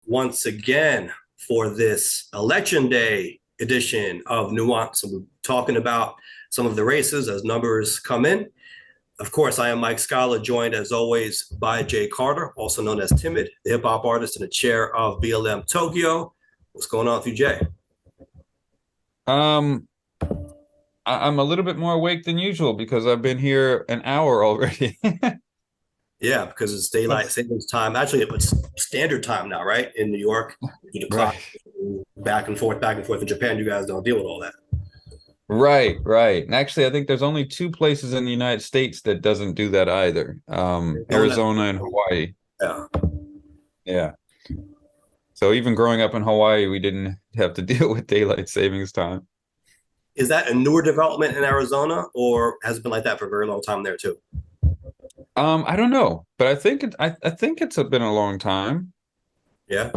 once again for this Election Day edition of Nuance. And we're talking about some of the races as numbers come in. Of course, I am Mike Scala, joined as always by Jay Carter, also known as Timid, the hip hop artist in the chair of BLM Tokyo. What's going on with you, Jay? Um, I'm a little bit more awake than usual because I've been here an hour already. Yeah, because it's daylight savings time. Actually, it's standard time now, right? In New York, you do the clock Right. back and forth. In Japan, you guys don't deal with all that. Right. And actually, I think there's only two places in the United States that doesn't do that either. Arizona, Arizona and Hawaii. yeah. Yeah. So even growing up in Hawaii, we didn't have to deal with daylight savings time. Is that a newer development in Arizona, or has it been like that for a very long time there too? I don't know, but I think it's been a long time. Yeah.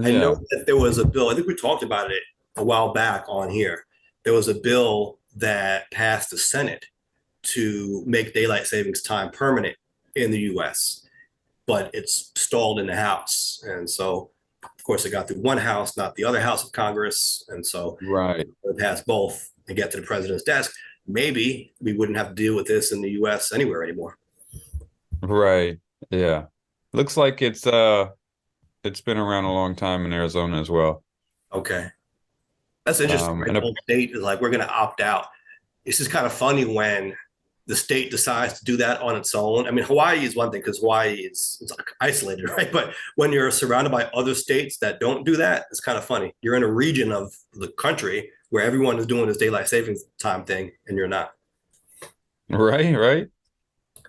I know Yeah. that there was a bill, I think we talked about it a while back on here. There was a bill that passed the Senate to make daylight savings time permanent in the US, but it's stalled in the House. And so, of course, it got through one House, not the other House of Congress. And so Right. it passed both and get to the president's desk. Maybe we wouldn't have to deal with this in the US anywhere anymore. Right. Yeah. Looks like it's been around a long time in Arizona as well. Okay. That's interesting, right? And The whole state is like, we're going to opt out. It's just kind of funny when the state decides to do that on its own. I mean, Hawaii is one thing because Hawaii is it's like isolated, right? But when you're surrounded by other states that don't do that, it's kind of funny. You're in a region of the country where everyone is doing this daylight savings time thing, and you're not. right.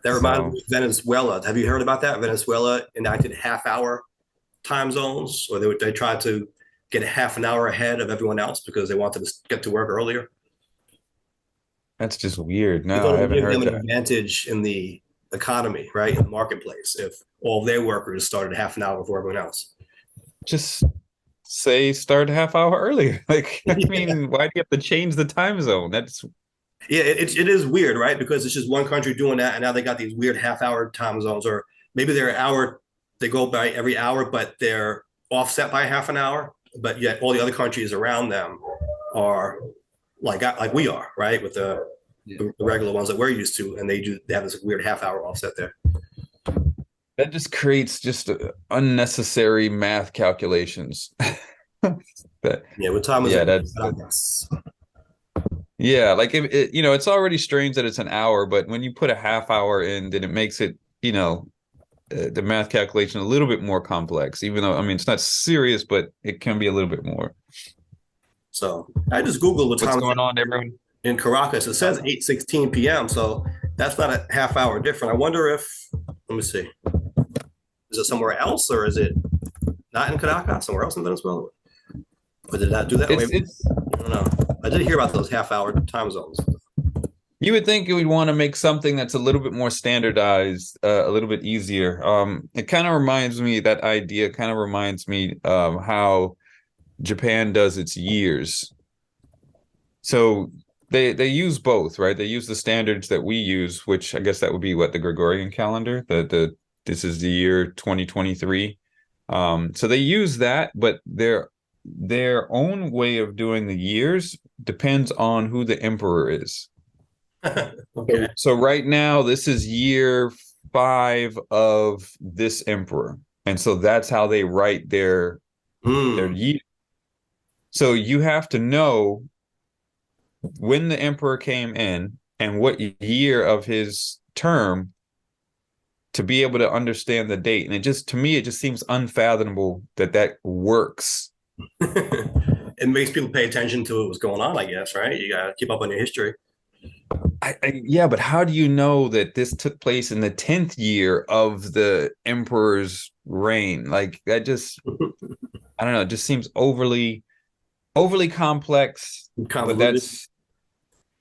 That reminds me So of Venezuela. Have you heard about that? Venezuela enacted half-hour time zones, or they tried to get a half an hour ahead of everyone else because they wanted to get to work earlier. that's just weird. They No, thought I it would haven't give heard them an that. advantage in the economy, right, in the marketplace, if all of their workers started half an hour before everyone else. Just say start a half hour earlier. Like, I Yeah, mean, why do you have to change the time zone? That's it is weird, right? Because it's just one country doing that, and now they got these weird half-hour time zones, or maybe they're an hour, they go by every hour, but they're offset by half an hour. But yet, all the other countries around them are like we are, right, with the regular ones that we're used to, and they have this weird half-hour offset there. that just creates just unnecessary math calculations. That Yeah, what time is yeah, it? that's yeah, like it's already strange that it's an hour, but when you put a half hour in, then it makes it, the math calculation a little bit more complex, even though I mean it's not serious, but it can be a little bit more. So I just Googled what What's time going on, everyone? in Caracas. It says 8:16 p.m. So that's not a half hour different. I wonder if, let me see, is it somewhere else or is it not in Caracas, somewhere else in Venezuela? Or did that do that? Or It's maybe, it's I don't know. I did hear about those half hour time zones. You would think we'd want to make something that's a little bit more standardized, a little bit easier. It kind of reminds me that idea kind of reminds me how Japan does its years. So they use both, right? They use the standards that we use, which I guess that would be what the Gregorian calendar. The this is the year 2023. So they use that, but their own way of doing the years depends on who the emperor is. Okay. So right now, this is year five of this emperor, and so that's how they write their Hmm. year. So you have to know when the emperor came in and what year of his term to be able to understand the date. And it just to me, it just seems unfathomable that that works. It makes people pay attention to what's going on, I guess, right? You got to keep up on your history. Yeah, but how do you know that this took place in the 10th year of the emperor's reign? Like that just I don't know, it just seems overly complex, but Convoluted. that's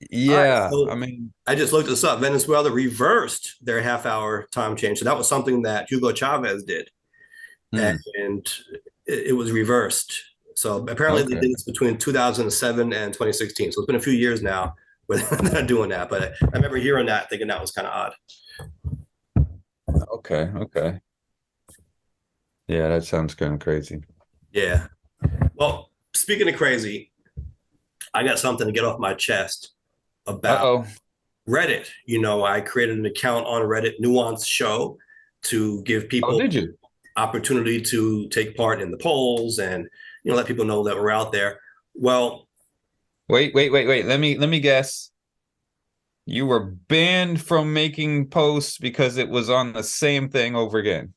All right. yeah, I So mean, I just looked this up. Venezuela reversed their half hour time change. So that was something that Hugo Chavez did. hmm, And it was reversed. So apparently they okay, did this between 2007 and 2016. So it's been a few years now where they're not doing that. But I remember hearing that, thinking that was kind of odd. okay. Yeah, that sounds kind of crazy. Yeah. Well, speaking of crazy, I got something to get off my chest about Uh-oh. Reddit. I created an account on Reddit, Nuance Show, to give Oh, people did you? opportunity to take part in the polls and let people know that we're out there. Well, Wait. Let me guess. You were banned from making posts because it was on the same thing over again.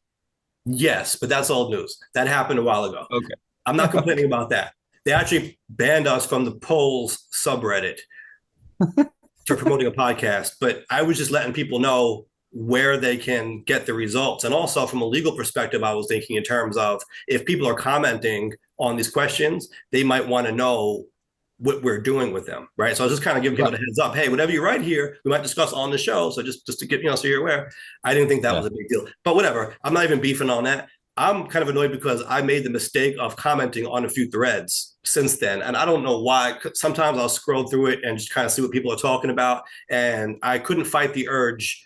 yes, but that's old news. That happened a while ago. Okay. I'm not complaining Okay. about that. They actually banned us from the polls subreddit for promoting a podcast, but I was just letting people know where they can get the results. And also from a legal perspective, I was thinking in terms of if people are commenting on these questions, they might want to know what we're doing with them, right? So I was just kind of giving people Right. the heads up. Hey, whatever you write here, we might discuss on the show. So just to get so you're aware. I didn't think that was Yeah. a big deal, but whatever. I'm not even beefing on that. I'm kind of annoyed because I made the mistake of commenting on a few threads since then, and I don't know why. Sometimes I'll scroll through it and just kind of see what people are talking about, and I couldn't fight the urge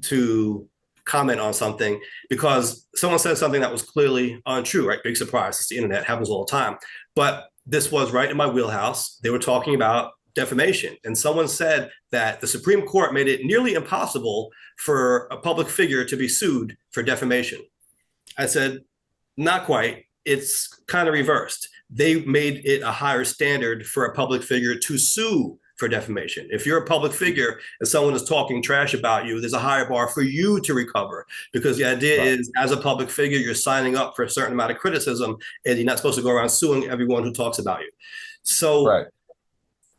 to comment on something because someone said something that was clearly untrue, right? Big surprise. It's the internet, happens all the time. But this was right in my wheelhouse. They were talking about defamation. And someone said that the Supreme Court made it nearly impossible for a public figure to be sued for defamation. I said, not quite. It's kind of reversed. They made it a higher standard for a public figure to sue for defamation. If you're a public figure and someone is talking trash about you, there's a higher bar for you to recover because the idea Right. is as a public figure, you're signing up for a certain amount of criticism and you're not supposed to go around suing everyone who talks about you. So Right.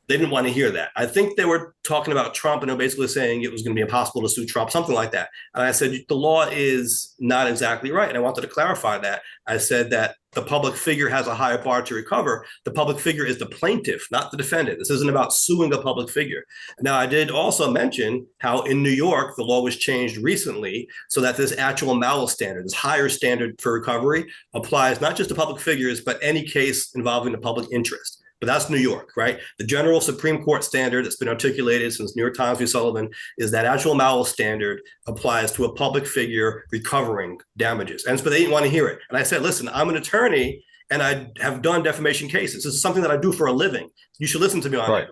they didn't want to hear that. I think they were talking about Trump and they're basically saying it was going to be impossible to sue Trump, something like that. And I said, the law is not exactly right. And I wanted to clarify that. I said that the public figure has a higher bar to recover. The public figure is the plaintiff, not the defendant. This isn't about suing a public figure. Now, I did also mention how in New York, the law was changed recently so that this actual malice standard, this higher standard for recovery, applies not just to public figures, but any case involving the public interest. But that's New York, right? The general Supreme Court standard that's been articulated since New York Times v. Sullivan is that actual malice standard applies to a public figure recovering damages. And so they didn't want to hear it. And I said, listen, I'm an attorney and I have done defamation cases. This is something that I do for a living. You should listen to me on Right. it.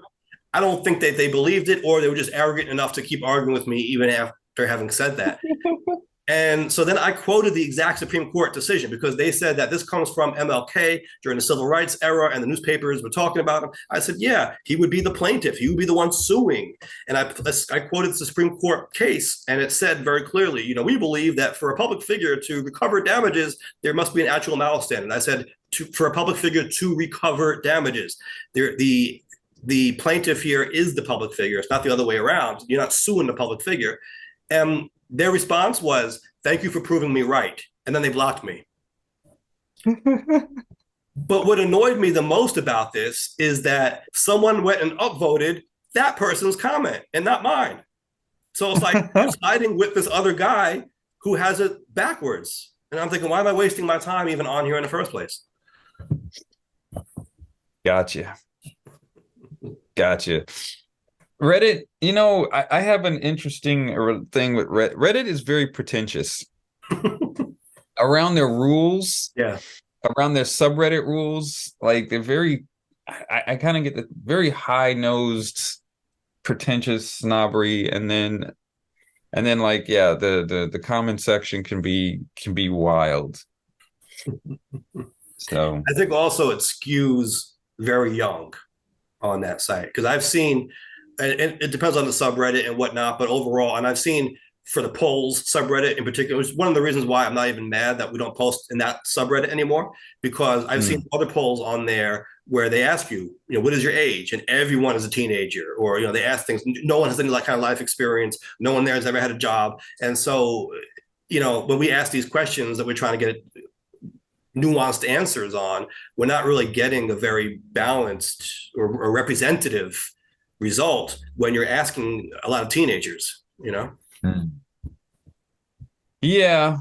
I don't think that they believed it or they were just arrogant enough to keep arguing with me even after having said that. And so then I quoted the exact Supreme Court decision because they said that this comes from MLK during the civil rights era and the newspapers were talking about him. I said, yeah, he would be the plaintiff. He would be the one suing. And I quoted the Supreme Court case and it said very clearly, we believe that for a public figure to recover damages, there must be an actual malice standard. I said, for a public figure to recover damages, the plaintiff here is the public figure. It's not the other way around. You're not suing the public figure. And their response was, thank you for proving me right. And then they blocked me. But what annoyed me the most about this is that someone went and upvoted that person's comment and not mine. So it's like I'm siding with this other guy who has it backwards. And I'm thinking, why am I wasting my time even on here in the first place? Gotcha. Reddit, I have an interesting thing with Reddit. Reddit is very pretentious around their rules, Yeah. around their subreddit rules. Like they're very, I kind of get the very high-nosed, pretentious snobbery, and then like yeah, the comment section can be wild. So I think also it skews very young on that site because I've seen, and it depends on the subreddit and whatnot, but overall, and I've seen for the polls subreddit in particular, which is one of the reasons why I'm not even mad that we don't post in that subreddit anymore, because I've seen other polls on there where they ask you, what is your age? And everyone is a teenager, or, they ask things. No one has any kind of life experience. No one there has ever had a job. And so, when we ask these questions that we're trying to get nuanced answers on, we're not really getting a very balanced or representative result when you're asking a lot of teenagers, Yeah.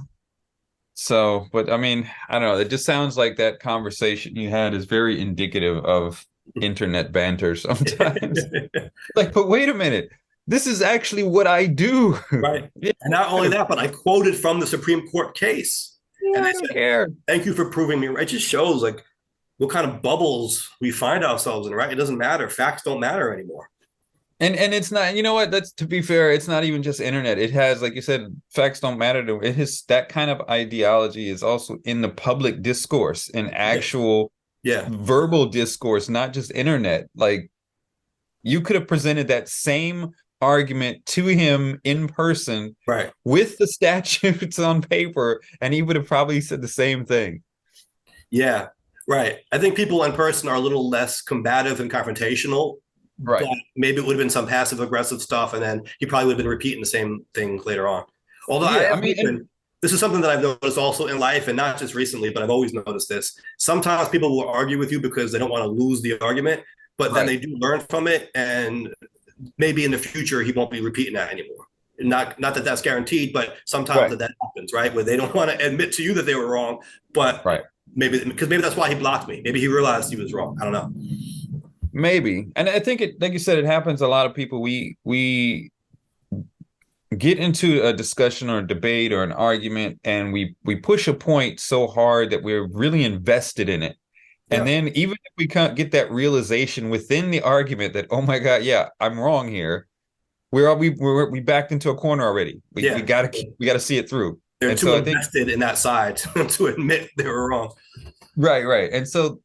So, but I mean, I don't know. It just sounds like that conversation you had is very indicative of internet banter sometimes. Like, but wait a minute. This is actually what I do. Right. Yeah. And not only that, but I quoted from the Supreme Court case. Yeah, And they I don't said, care. thank you for proving me right. It just shows like what kind of bubbles we find ourselves in, right? It doesn't matter. Facts don't matter anymore. And it's not, you know what? That's, to be fair, it's not even just internet. It has, like you said, facts don't matter to it. Has that kind of ideology is also in the public discourse, in Yeah. actual Yeah. verbal discourse, not just internet. Like you could have presented that same argument to him in person Right. with the statutes on paper, and he would have probably said the same thing. Yeah. Right. I think people in person are a little less combative and confrontational, but Right. maybe it would have been some passive aggressive stuff, and then he probably would have been repeating the same thing later on. Although I Yeah, I am mean, and open, this is something that I've noticed also in life, and not just recently, but I've always noticed this. Sometimes people will argue with you because they don't want to lose the argument, but then right, they do learn from it, and maybe in the future he won't be repeating that anymore. Not that that's guaranteed, but sometimes right, that happens, right? Where they don't want to admit to you that they were wrong, but right. maybe because maybe that's why he blocked me. Maybe he realized he was wrong. I don't know. Maybe. And I think it, like you said, it happens to a lot of people. We get into a discussion or a debate or an argument, and we push a point so hard that we're really invested in it. And Yeah, then even if we can't get that realization within the argument that, oh my God, yeah, I'm wrong here, we backed into a corner already. We yeah. gotta see it through. They're And too so I think invested in that side to admit they were wrong. right. And so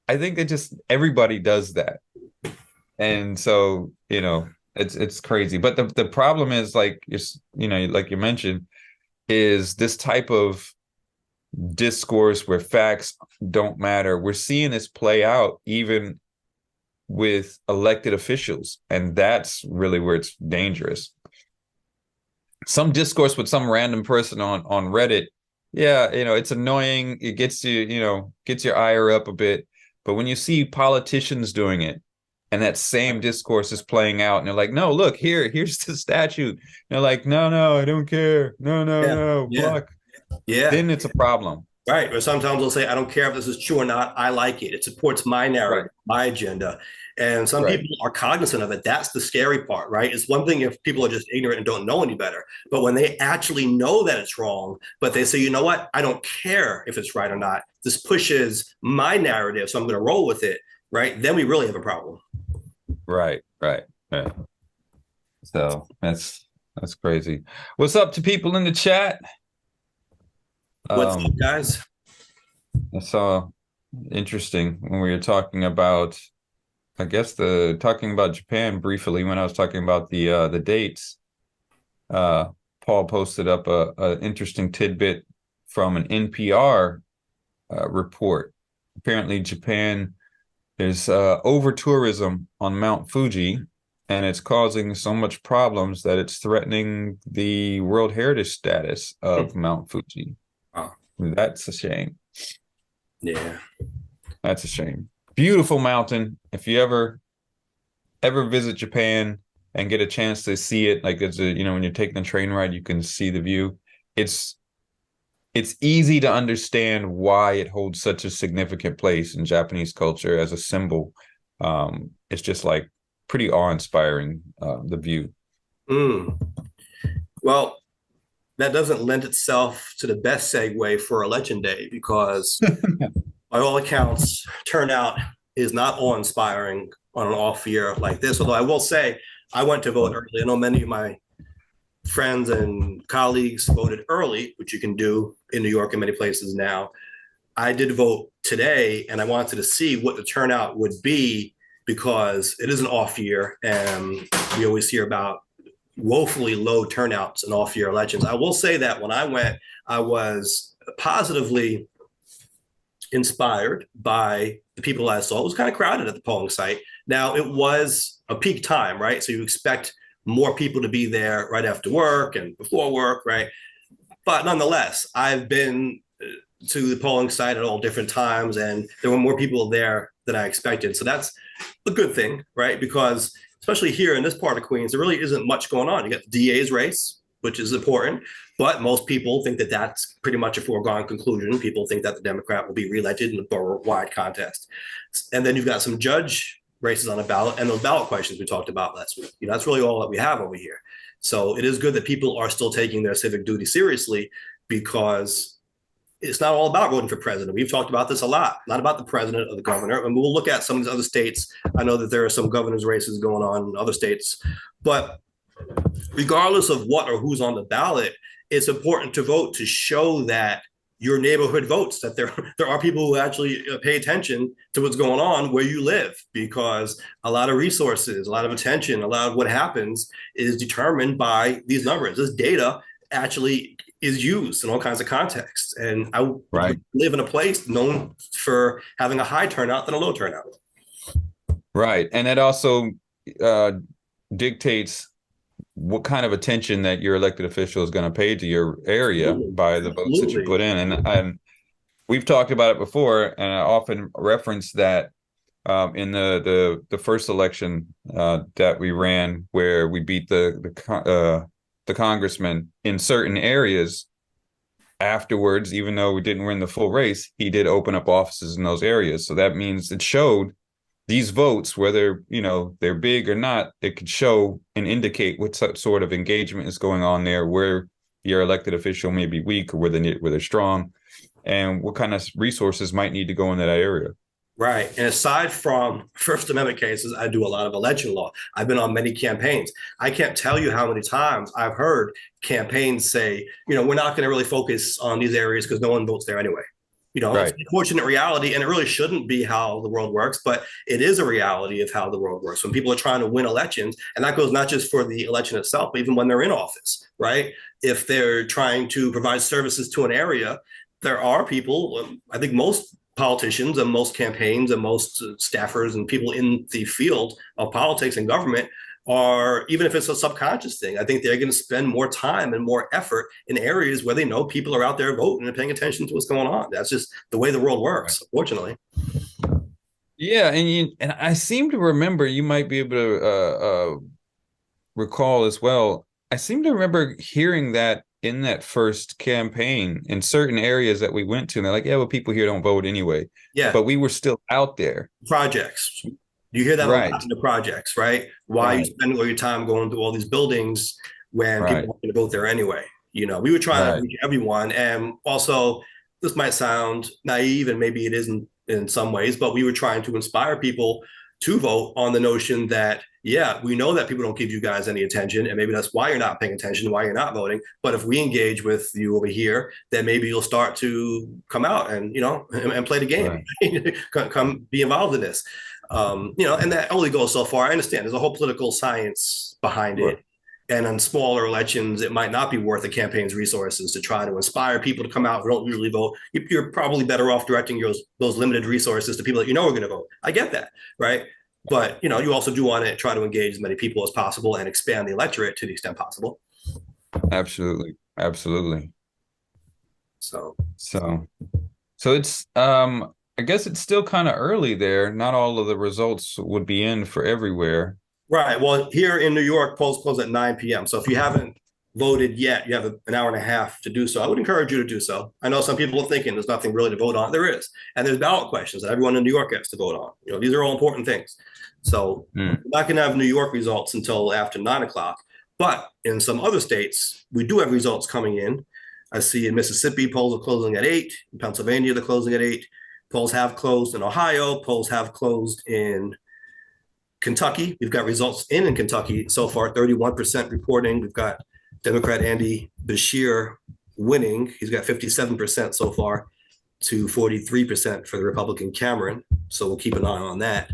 I think that just everybody does that. And so, it's crazy. But the problem is like like you mentioned, is this type of discourse where facts don't matter. We're seeing this play out even with elected officials, and that's really where it's dangerous. Some discourse with some random person on Reddit, yeah, it's annoying. It gets gets your ire up a bit. But when you see politicians doing it, and that same discourse is playing out, and they're like, no, look, here's the statute. And they're like, no, I don't care. Yeah, No, yeah, block. yeah. Then it's a problem. Right. Or sometimes they'll say, I don't care if this is true or not. I like it. It supports my Right, narrative, my agenda. And some right, people are cognizant of it. That's the scary part, right? It's one thing if people are just ignorant and don't know any better. But when they actually know that it's wrong, but they say, you know what? I don't care if it's right or not. This pushes my narrative, so I'm going to roll with it, right? Then we really have a problem. right. So that's crazy. What's up to people in the chat? What's up, Um, guys? I saw interesting when we were talking about, I guess talking about Japan briefly when I was talking about the dates. Paul posted up a interesting tidbit from an NPR report. Apparently, Japan is over tourism on Mount Fuji, and it's causing so much problems that it's threatening the World Heritage status of Mount Fuji. Oh, That's a shame. yeah. That's a shame. Beautiful mountain. If you ever visit Japan and get a chance to see it, like it's when you're taking the train ride, you can see the view. It's it's easy to understand why it holds such a significant place in Japanese culture as a symbol. It's just like pretty awe-inspiring, the view. Mm. Well, that doesn't lend itself to the best segue for Election Day because, by all accounts, turnout is not awe-inspiring on an off year like this. Although I will say, I went to vote early. I know many of my friends and colleagues voted early, which you can do in New York and many places now. I did vote today, and I wanted to see what the turnout would be because it is an off year, and we always hear about woefully low turnouts in off year elections. I will say that when I went, I was positively inspired by the people I saw. It was kind of crowded at the polling site. Now, it was a peak time, right? So you expect more people to be there right after work and before work, right? But nonetheless, I've been to the polling site at all different times, and there were more people there than I expected. So that's a good thing, right? Because especially here in this part of Queens, there really isn't much going on. You got the DA's race, which is important, but most people think that that's pretty much a foregone conclusion. People think that the Democrat will be reelected in a borough-wide contest. And then you've got some judge races on the ballot and those ballot questions we talked about last week. That's really all that we have over here. So it is good that people are still taking their civic duty seriously because it's not all about voting for president. We've talked about this a lot, not about the president or the governor. And we'll look at some of these other states. I know that there are some governor's races going on in other states, but regardless of what or who's on the ballot, it's important to vote to show that your neighborhood votes, that there are people who actually pay attention to what's going on where you live, because a lot of resources, a lot of attention, a lot of what happens is determined by these numbers. This data actually is used in all kinds of contexts. And I live in a place known for having a high turnout than a low turnout. Right. And it also dictates what kind of attention that your elected official is going to pay to your area by the votes that you put in. And we've talked about it before, and I often reference that in the first election that we ran, where we beat the congressman in certain areas. Afterwards, even though we didn't win the full race, he did open up offices in those areas. So that means it showed these votes, whether they're big or not, it could show and indicate what sort of engagement is going on there, where your elected official may be weak or where they're strong, and what kind of resources might need to go in that area. Right. And aside from First Amendment cases, I do a lot of election law. I've been on many campaigns. I can't tell you how many times I've heard campaigns say, we're not going to really focus on these areas because no one votes there anyway. It's an unfortunate reality, and it really shouldn't be how the world works, but it is a reality of how the world works. When people are trying to win elections, and that goes not just for the election itself, but even when they're in office, right? If they're trying to provide services to an area, there are people, I think most politicians and most campaigns and most staffers and people in the field of politics and government are, even if it's a subconscious thing, I think they're going to spend more time and more effort in areas where they know people are out there voting and paying attention to what's going on. That's just the way the world works, unfortunately. Yeah, and I seem to remember, you might be able to recall as well, I seem to remember hearing that in that first campaign in certain areas that we went to, and they're like, yeah, well, people here don't vote anyway. Yeah. But we were still out there. Projects. You hear that a lot in the projects, right? Why you spend all your time going to all these buildings when people aren't going to vote there anyway? We were trying to reach everyone. And also, this might sound naive, and maybe it isn't in some ways, but we were trying to inspire people to vote on the notion that, yeah, we know that people don't give you guys any attention, and maybe that's why you're not paying attention, why you're not voting. But if we engage with you over here, then maybe you'll start to come out and, and play the game, come be involved in this. And that only goes so far. I understand there's a whole political science behind it. And on smaller elections, it might not be worth the campaign's resources to try to inspire people to come out who don't usually vote. You're probably better off directing those limited resources to people that are going to vote. I get that, right? But, you also do want to try to engage as many people as possible and expand the electorate to the extent possible. Absolutely. Absolutely. So it's, I guess it's still kind of early there. Not all of the results would be in for everywhere. Right. Well, here in New York, polls close at 9 p.m. So if you haven't voted yet, you have an hour and a half to do so. I would encourage you to do so. I know some people are thinking there's nothing really to vote on. There is. And there's ballot questions that everyone in New York has to vote on. These are all important things. So we're not going to have New York results until after 9 o'clock. But in some other states, we do have results coming in. I see in Mississippi, polls are closing at 8. In Pennsylvania, they're closing at 8. Polls have closed in Ohio. Polls have closed in Kentucky. We've got results in Kentucky so far, 31% reporting. We've got Democrat Andy Beshear winning. He's got 57% so far to 43% for the Republican Cameron. So we'll keep an eye on that.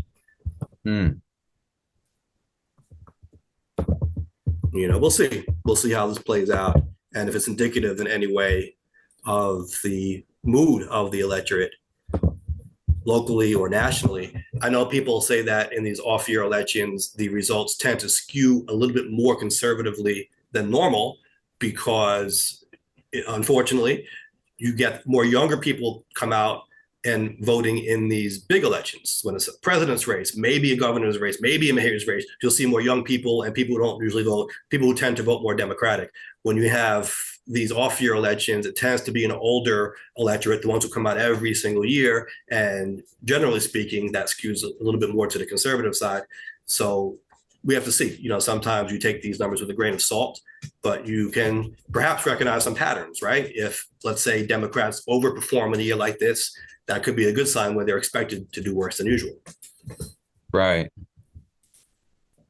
We'll see. We'll see how this plays out, and if it's indicative in any way of the mood of the electorate, locally or nationally. I know people say that in these off-year elections, the results tend to skew a little bit more conservatively than normal because, unfortunately, you get more younger people come out and voting in these big elections. When it's a president's race, maybe a governor's race, maybe a mayor's race, you'll see more young people and people who don't usually vote, people who tend to vote more Democratic. When you have these off-year elections, it tends to be an older electorate, the ones who come out every single year. And generally speaking, that skews a little bit more to the conservative side. So we have to see. Sometimes you take these numbers with a grain of salt, but you can perhaps recognize some patterns, right? If, let's say, Democrats overperform in a year like this, that could be a good sign where they're expected to do worse than usual. Right.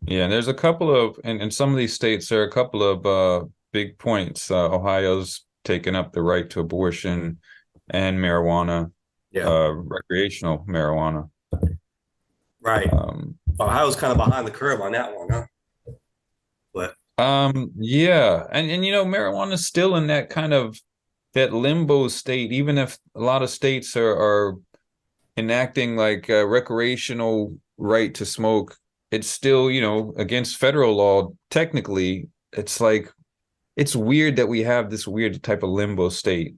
Yeah, and there's a couple of, and in some of these states, there are a couple of big points. Ohio's taken up the right to abortion and marijuana, Yeah, recreational marijuana. right. Um, Ohio's kind of behind the curve on that one, huh? But yeah, and marijuana is still in that kind of that limbo state, even if a lot of states are enacting like a recreational right to smoke, it's still, against federal law. Technically, it's like it's weird that we have this weird type of limbo state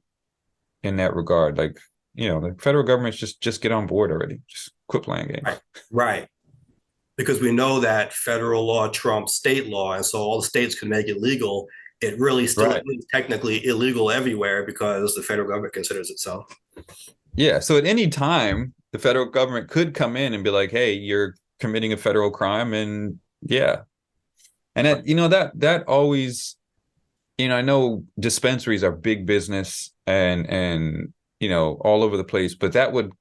in that regard. Like, the federal government's just get on board already. Just quit playing games. right, right. Because we know that federal law trumps state law, and so all the states can make it legal. It really still Right. is technically illegal everywhere because the federal government considers it so. Yeah. So at any time, the federal government could come in and be like, "Hey, you're committing a federal crime," and yeah, and that always, I know dispensaries are big business and all over the place, but that would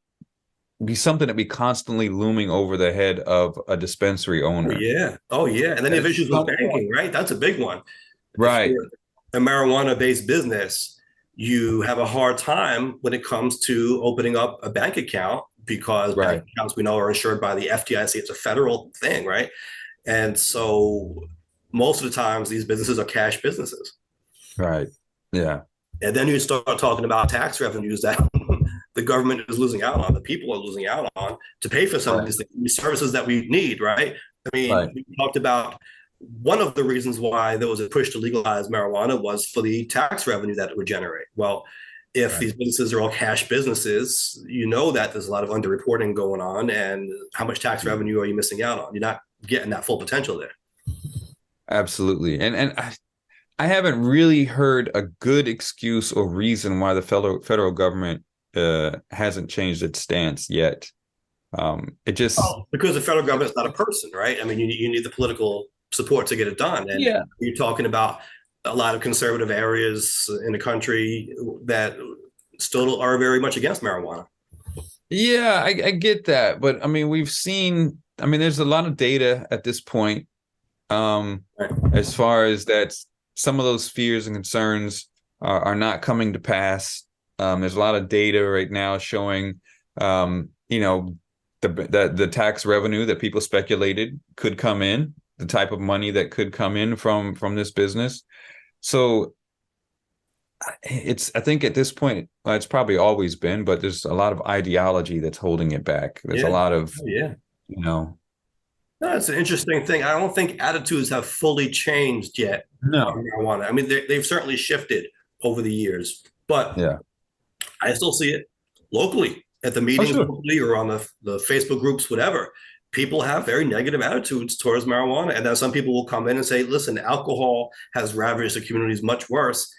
be something that be constantly looming over the head of a dispensary Oh owner. yeah, oh yeah, and then you At have issues with some point. banking, right? That's a big one. If Right, you're a marijuana-based business, you have a hard time when it comes to opening up a bank account because bank right, accounts we know are insured by the FDIC. It's a federal thing, right? And so most of the times these businesses are cash businesses. right. Yeah, And then you start talking about tax revenues that the government is losing out on, the people are losing out on to pay for some of right, these, these services that we need, right? I mean, right, we talked about one of the reasons why there was a push to legalize marijuana was for the tax revenue that it would generate. Well, if right. these businesses are all cash businesses, you know that there's a lot of underreporting going on, and how much tax revenue are you missing out on? You're not getting that full potential there. Absolutely. And I haven't really heard a good excuse or reason why the federal government hasn't changed its stance yet. It just Oh, because the federal government is not a person, right? I mean, you need the political support to get it done. And yeah. you're talking about a lot of conservative areas in the country that still are very much against marijuana. Yeah, I get that, but I mean, there's a lot of data at this point, Right. as far as that some of those fears and concerns are not coming to pass. There's a lot of data right now showing, the tax revenue that people speculated could come in, the type of money that could come in from this business. So I think at this point, well, it's probably always been, but there's a lot of ideology that's holding it back. There's a Yeah. lot of, Oh, yeah. you know, No, it's an interesting thing. I don't think attitudes have fully changed yet on no, marijuana. I mean, they've certainly shifted over the years, but yeah, I still see it locally at the oh meetings sure, locally or on the Facebook groups, whatever. People have very negative attitudes towards marijuana. And then some people will come in and say, listen, alcohol has ravaged the communities much worse.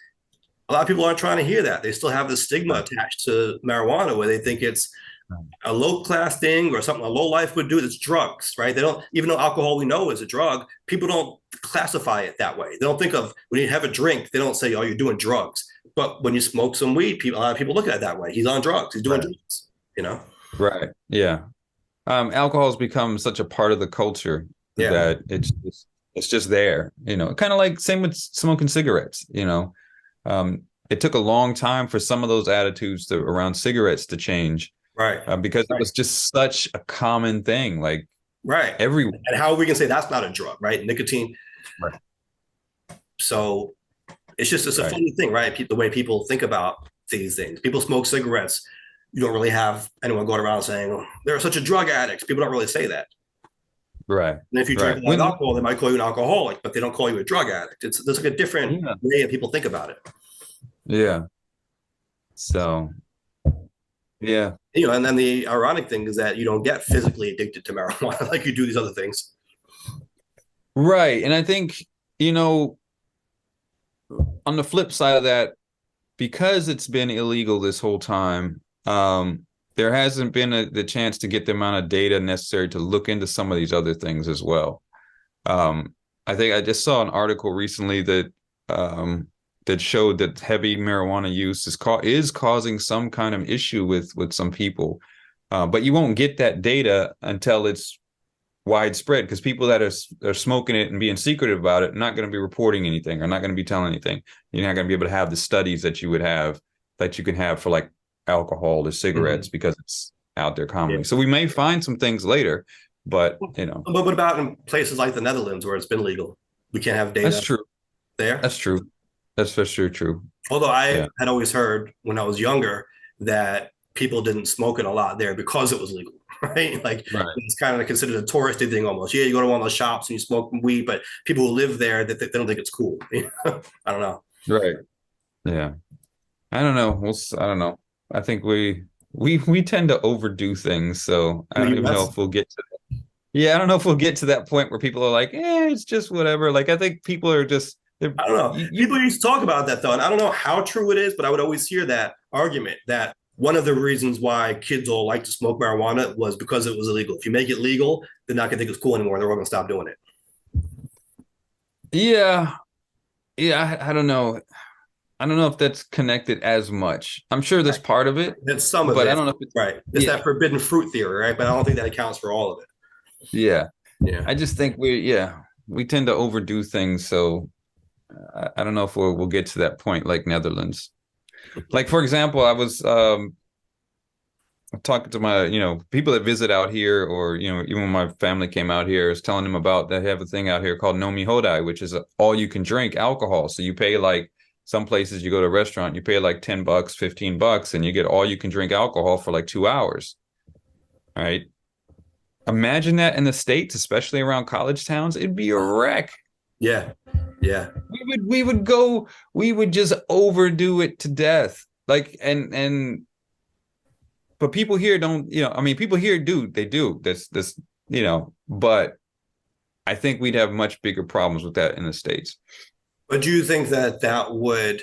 A lot of people aren't trying to hear that. They still have the stigma right, attached to marijuana where they think it's right, a low class thing or something a low life would do. It's drugs, right? They don't, even though alcohol we know is a drug, people don't classify it that way. They don't think of when you have a drink, they don't say, oh, you're doing drugs. But when you smoke some weed, a lot of people look at it that way. He's on drugs. He's doing right, drugs, you know? right, yeah. Alcohol has become such a part of the culture Yeah. that it's just there, kind of like same with smoking cigarettes, it took a long time for some of those attitudes around cigarettes to change, Right. because it Right. was just such a common thing. Like Right. everyone. And how are we going to say that's not a drug, right? Nicotine. Right. So it's a Right. funny thing, right? The way people think about these things. People smoke cigarettes. You don't really have anyone going around saying, oh, they're such a drug addict. People don't really say that. Right. And if you drink Right. a lot of When alcohol, they might call you an alcoholic, but they don't call you a drug addict. There's like a different yeah. way that people think about it. Yeah. So yeah. And then the ironic thing is that you don't get physically addicted to marijuana like you do these other things. Right. And I think, on the flip side of that, because it's been illegal this whole time, there hasn't been the chance to get the amount of data necessary to look into some of these other things as well. Um, I think I just saw an article recently that that showed that heavy marijuana use is causing some kind of issue with some people. But you won't get that data until it's widespread, because people that are smoking it and being secretive about it are not going to be reporting anything, or not going to be telling anything. You're not going to be able to have the studies that you would have, that you can have for like alcohol or cigarettes, Mhm. because it's out there Yeah. commonly. So we may find some things later, but But what about in places like the Netherlands where it's been legal? We can't have that's data true. there. That's true. That's for sure true. Although I Yeah. had always heard when I was younger that people didn't smoke it a lot there because it was legal, right? Like Right. it's kind of considered a touristy thing almost. Yeah, you go to one of those shops and you smoke weed, but people who live there that they don't think it's cool. I don't know. Right. Yeah. I don't know. I don't know. I think we tend to overdo things, so I In the don't even know US, if we'll get to yeah, I don't know if we'll get to that point where people are like, it's just whatever. Like, I think people are just they're I don't know. you People used to talk about that though, and I don't know how true it is, but I would always hear that argument that one of the reasons why kids all like to smoke marijuana was because it was illegal. If you make it legal, they're not gonna think it's cool anymore. They're all gonna stop doing it. yeah, yeah, I don't know. I don't know if that's connected as much. I'm sure that's Right. part of it, That's some of but I it, don't know if it's right? It's yeah, that forbidden fruit theory, right? But I don't think that accounts for all of it. yeah. Yeah. I just think we tend to overdo things, so I don't know if we'll get to that point like Netherlands. Like, for example, I was talking to my, people that visit out here, or, even when my family came out here, I was telling them about they have a thing out here called Nomi Hodai, which is all you can drink alcohol. So you pay like some places, you go to a restaurant, you pay like $10, $15, and you get all you can drink alcohol for like 2 hours. All right. Imagine that in the States, especially around college towns, it'd be a wreck. Yeah. Yeah. We would just overdo it to death. Like, but people here don't, I mean, people here they do this, but I think we'd have much bigger problems with that in the States. But do you think that that would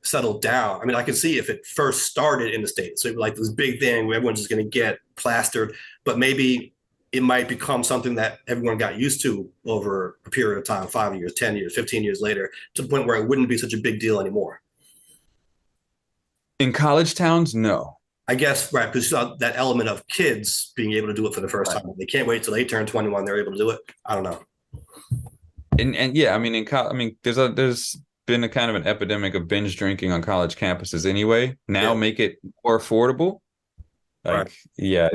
settle down? I mean, I can see if it first started in the States, so like this big thing where everyone's just going to get plastered, but maybe it might become something that everyone got used to over a period of time, 5 years, 10 years, 15 years later, to the point where it wouldn't be such a big deal anymore. In college towns, no. I guess, right, because that element of kids being able to do it for the first Right. time. They can't wait till they turn 21, they're able to do it. I don't know. And yeah, I mean, there's been a kind of an epidemic of binge drinking on college campuses anyway. Now Yeah, make it more affordable. right. Like, yeah,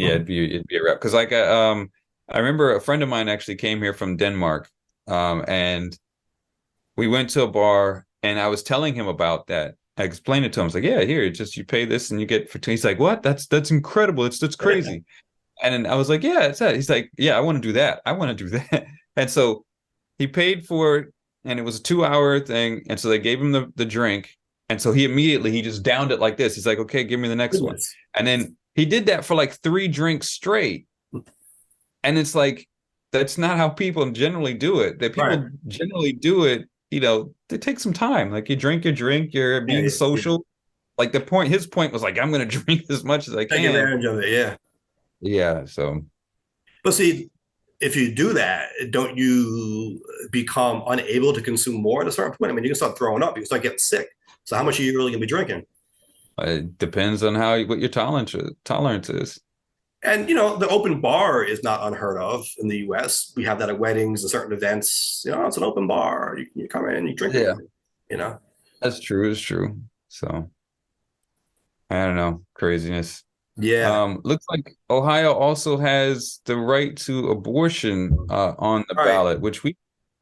it'd be a wrap. Because like, I remember a friend of mine actually came here from Denmark, and we went to a bar, and I was telling him about that. I explained it to him. I was like, yeah, here, it's just you pay this and you get for two. He's like, what? That's incredible. That's crazy. And then I was like, yeah, it's that. He's like, yeah, I want to do that. I want to do that. And so he paid for it, and it was a 2 hour thing. And so they gave him the drink. And so he just downed it like this. He's like, okay, give me the next one. Goodness. And then he did that for like 3 drinks straight. And it's like, that's not how people generally do it. That Right. people generally do it, they take some time. Like, you drink your drink, you're Yeah, being social. Like, his point was like, I'm going to drink as much as I take can. advantage of it. Yeah. Yeah. So, But see, if you do that, don't you become unable to consume more at a certain point? I mean, you can start throwing up, you can start getting sick. So how much are you really going to be drinking? it depends on what your tolerance is. And the open bar is not unheard of in the U.S. We have that at weddings and certain events. It's an open bar. You come in, you drink it. Yeah, You know. that's true. It's true. So, I don't know, craziness. Yeah. Looks like Ohio also has the right to abortion on the All right. ballot, which we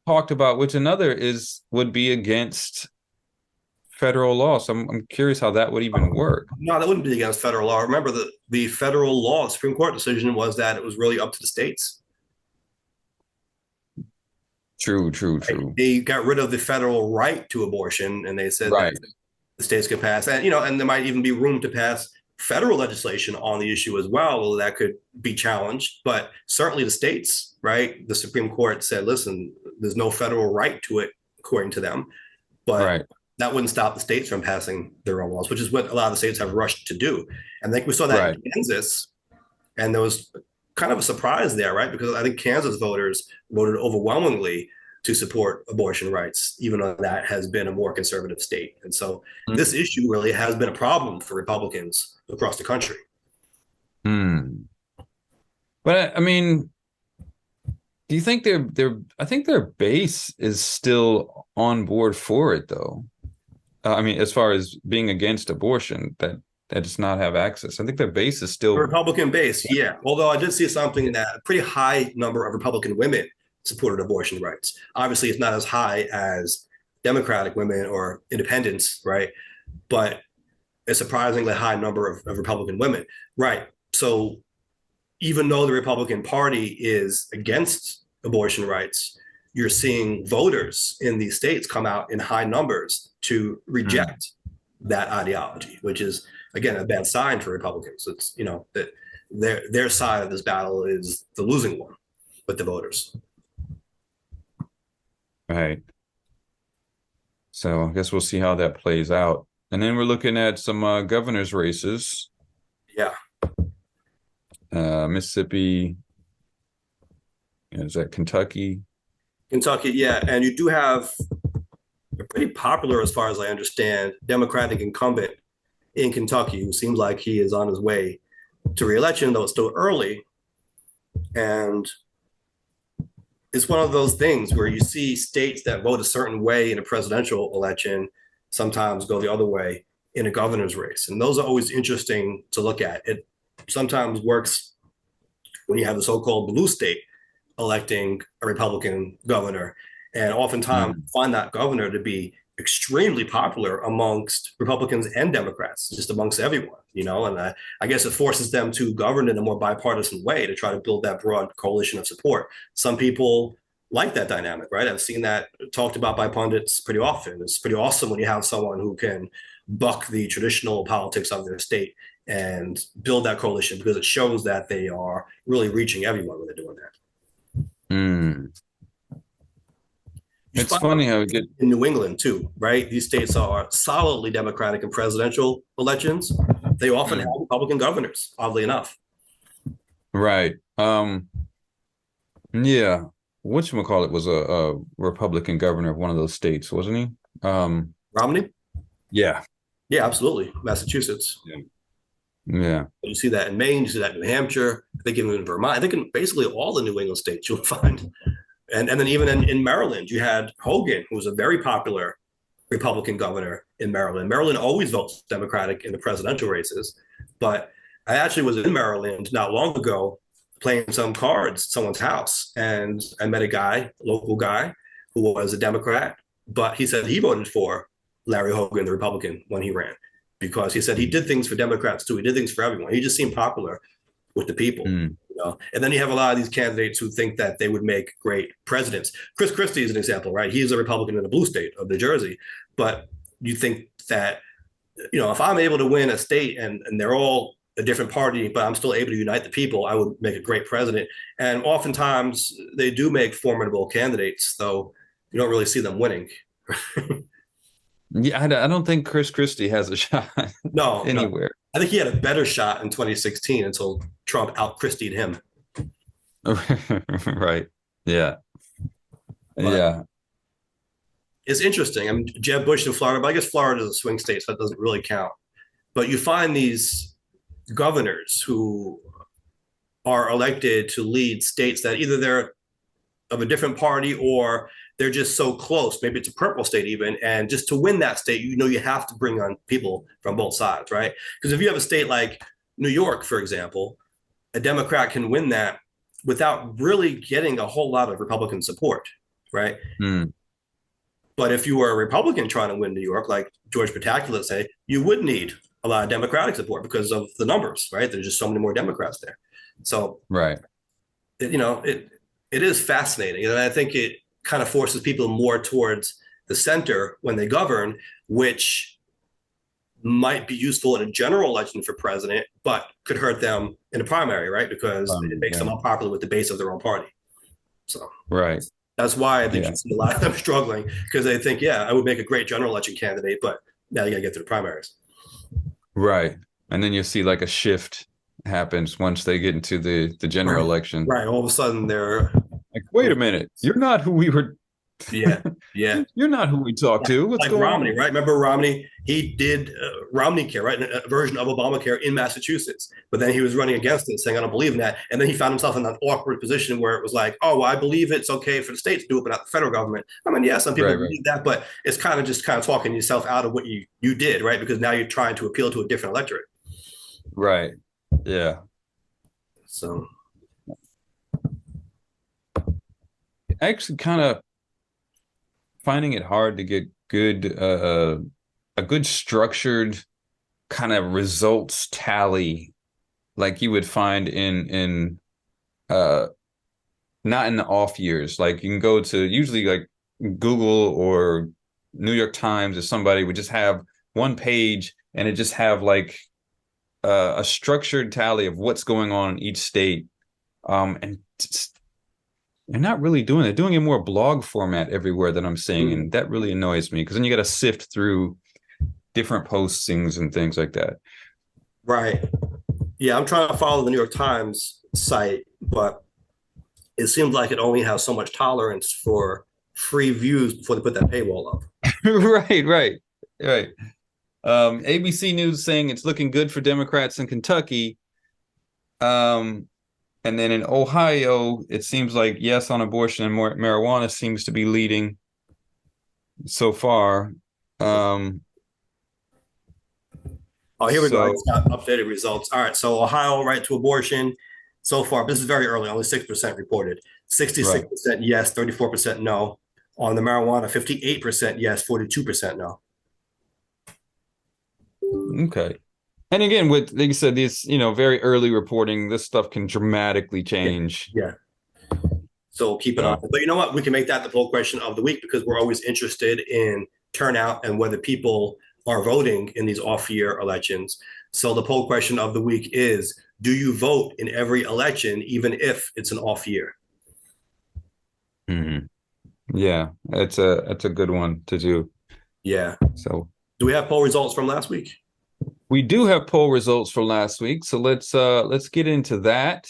talked about, which another would be against federal law. So I'm curious how that would even work. No, that wouldn't be against federal law. Remember, the federal law, Supreme Court decision was that it was really up to the states. True, true, Right? true. They got rid of the federal right to abortion, and they said that Right, the states could pass, and there might even be room to pass federal legislation on the issue as well that could be challenged. But certainly the states, right? The Supreme Court said, listen, there's no federal right to it, according to them. But right, that wouldn't stop the states from passing their own laws, which is what a lot of the states have rushed to do. And I think we saw that right. in Kansas, and there was kind of a surprise there, right? Because I think Kansas voters voted overwhelmingly to support abortion rights, even though that has been a more conservative state. And so this issue really has been a problem for Republicans across the country. Hmm. But I mean, do you think I think their base is still on board for it though? I mean, as far as being against abortion, that does not have access. I think their base is The still. Republican base, yeah. Although I did see something that a pretty high number of Republican women supported abortion rights. Obviously, it's not as high as Democratic women or independents, right? But a surprisingly high number of Republican women, right? So even though the Republican Party is against abortion rights, you're seeing voters in these states come out in high numbers to reject that ideology, which is again a bad sign for Republicans. It's that their side of this battle is the losing one with the voters. Right. So I guess we'll see how that plays out. And then we're looking at some governor's races. Yeah. Mississippi. Is that Kentucky? Kentucky, yeah. And you do have a pretty popular, as far as I understand, Democratic incumbent in Kentucky who seems like he is on his way to reelection, though it's still early. And it's one of those things where you see states that vote a certain way in a presidential election sometimes go the other way in a governor's race. And those are always interesting to look at. It sometimes works when you have the so-called blue state electing a Republican governor. And oftentimes find that governor to be extremely popular amongst Republicans and Democrats, just amongst everyone, and I guess it forces them to govern in a more bipartisan way to try to build that broad coalition of support. Some people like that dynamic, right? I've seen that talked about by pundits pretty often. It's pretty awesome when you have someone who can buck the traditional politics of their state and build that coalition because it shows that they are really reaching everyone when they're doing that. Mm. It's funny how we get in New England too, right? These states are solidly Democratic in presidential elections. They often have Republican governors, oddly enough. Right. Yeah. Whatchamacallit was a Republican governor of one of those states, wasn't he? Romney? Yeah. Yeah, absolutely. Massachusetts. Yeah. You see that in Maine, you see that in New Hampshire, I think even in Vermont, I think in basically all the New England states you'll find. And then even in Maryland, you had Hogan, who was a very popular Republican governor in Maryland. Maryland always votes Democratic in the presidential races. But I actually was in Maryland not long ago playing some cards at someone's house. And I met a local guy, who was a Democrat. But he said he voted for Larry Hogan, the Republican, when he ran. Because he said he did things for Democrats too. He did things for everyone. He just seemed popular with the people. And then you have a lot of these candidates who think that they would make great presidents. Chris Christie is an example, right? He's a Republican in the blue state of New Jersey. But you think that, if I'm able to win a state and they're all a different party, but I'm still able to unite the people, I would make a great president. And oftentimes they do make formidable candidates, though you don't really see them winning. Yeah, I don't think Chris Christie has a shot anywhere. I think he had a better shot in 2016 until Trump out-Christied him. Right. Yeah. But yeah. It's interesting. I mean, Jeb Bush in Florida, but I guess Florida is a swing state, so that doesn't really count. But you find these governors who are elected to lead states that either they're of a different party or they're just so close. Maybe it's a purple state even. And just to win that state, you have to bring on people from both sides, right? Because if you have a state like New York, for example, a Democrat can win that without really getting a whole lot of Republican support, right? But if you were a Republican trying to win New York, like George Pataki, let's say, you would need a lot of Democratic support because of the numbers, right? There's just so many more Democrats there. So, right. It is fascinating. And I think it kind of forces people more towards the center when they govern, which might be useful in a general election for president, but could hurt them in a primary, right? Because it makes them unpopular with the base of their own party. So right. That's why I think you see a lot of them struggling because they think, I would make a great general election candidate, but now you got to get to the primaries. Right. And then you see like a shift happens once they get into the general Right. election. Right. All of a sudden they're Like, wait a minute, you're not who we were. yeah, yeah. You're not who we talked to. What's Like going Romney, on? right? Remember Romney? He did Romney Care, right? A version of Obamacare in Massachusetts. But then he was running against it, saying, I don't believe in that. And then he found himself in an awkward position where it was like, oh, well, I believe it's okay for the state to do it, but not the federal government. I mean, yeah, some people Right, right, believe that, but it's kind of just kind of talking yourself out of what you did, right? Because now you're trying to appeal to a different electorate. right. Yeah. So, Actually, kind of finding it hard to get good, a good structured kind of results tally like you would find in uh not in the off years. Like you can go to usually like Google or New York Times or somebody would just have one page and it just have like a structured tally of what's going on in each state. And they're not really doing it. They're doing it more blog format everywhere that I'm seeing, and that really annoys me because then you got to sift through different postings and things like that. right. Yeah, I'm trying to follow the New York Times site, but it seems like it only has so much tolerance for free views before they put that paywall up. Right, right, right. ABC News saying it's looking good for Democrats in Kentucky. And then in Ohio, it seems like yes on abortion and marijuana seems to be leading so far. Oh, here we go. I So just got updated results. All right. So Ohio, right to abortion. So far, this is very early, only 6% reported. right, 66% yes, 34% no. On the marijuana, 58% yes, 42% no. okay. And again, with like you said, this very early reporting, this stuff can dramatically Yeah. change. Yeah. So keep it on. So But you know what? We can make that the poll question of the week because we're always interested in turnout and whether people are voting in these off year elections. So the poll question of the week is, do you vote in every election, even if it's an off year? mhm. Yeah, that's a good one to do. Yeah. So Do we have poll results from last week? we do have poll results for last week, so let's get into that.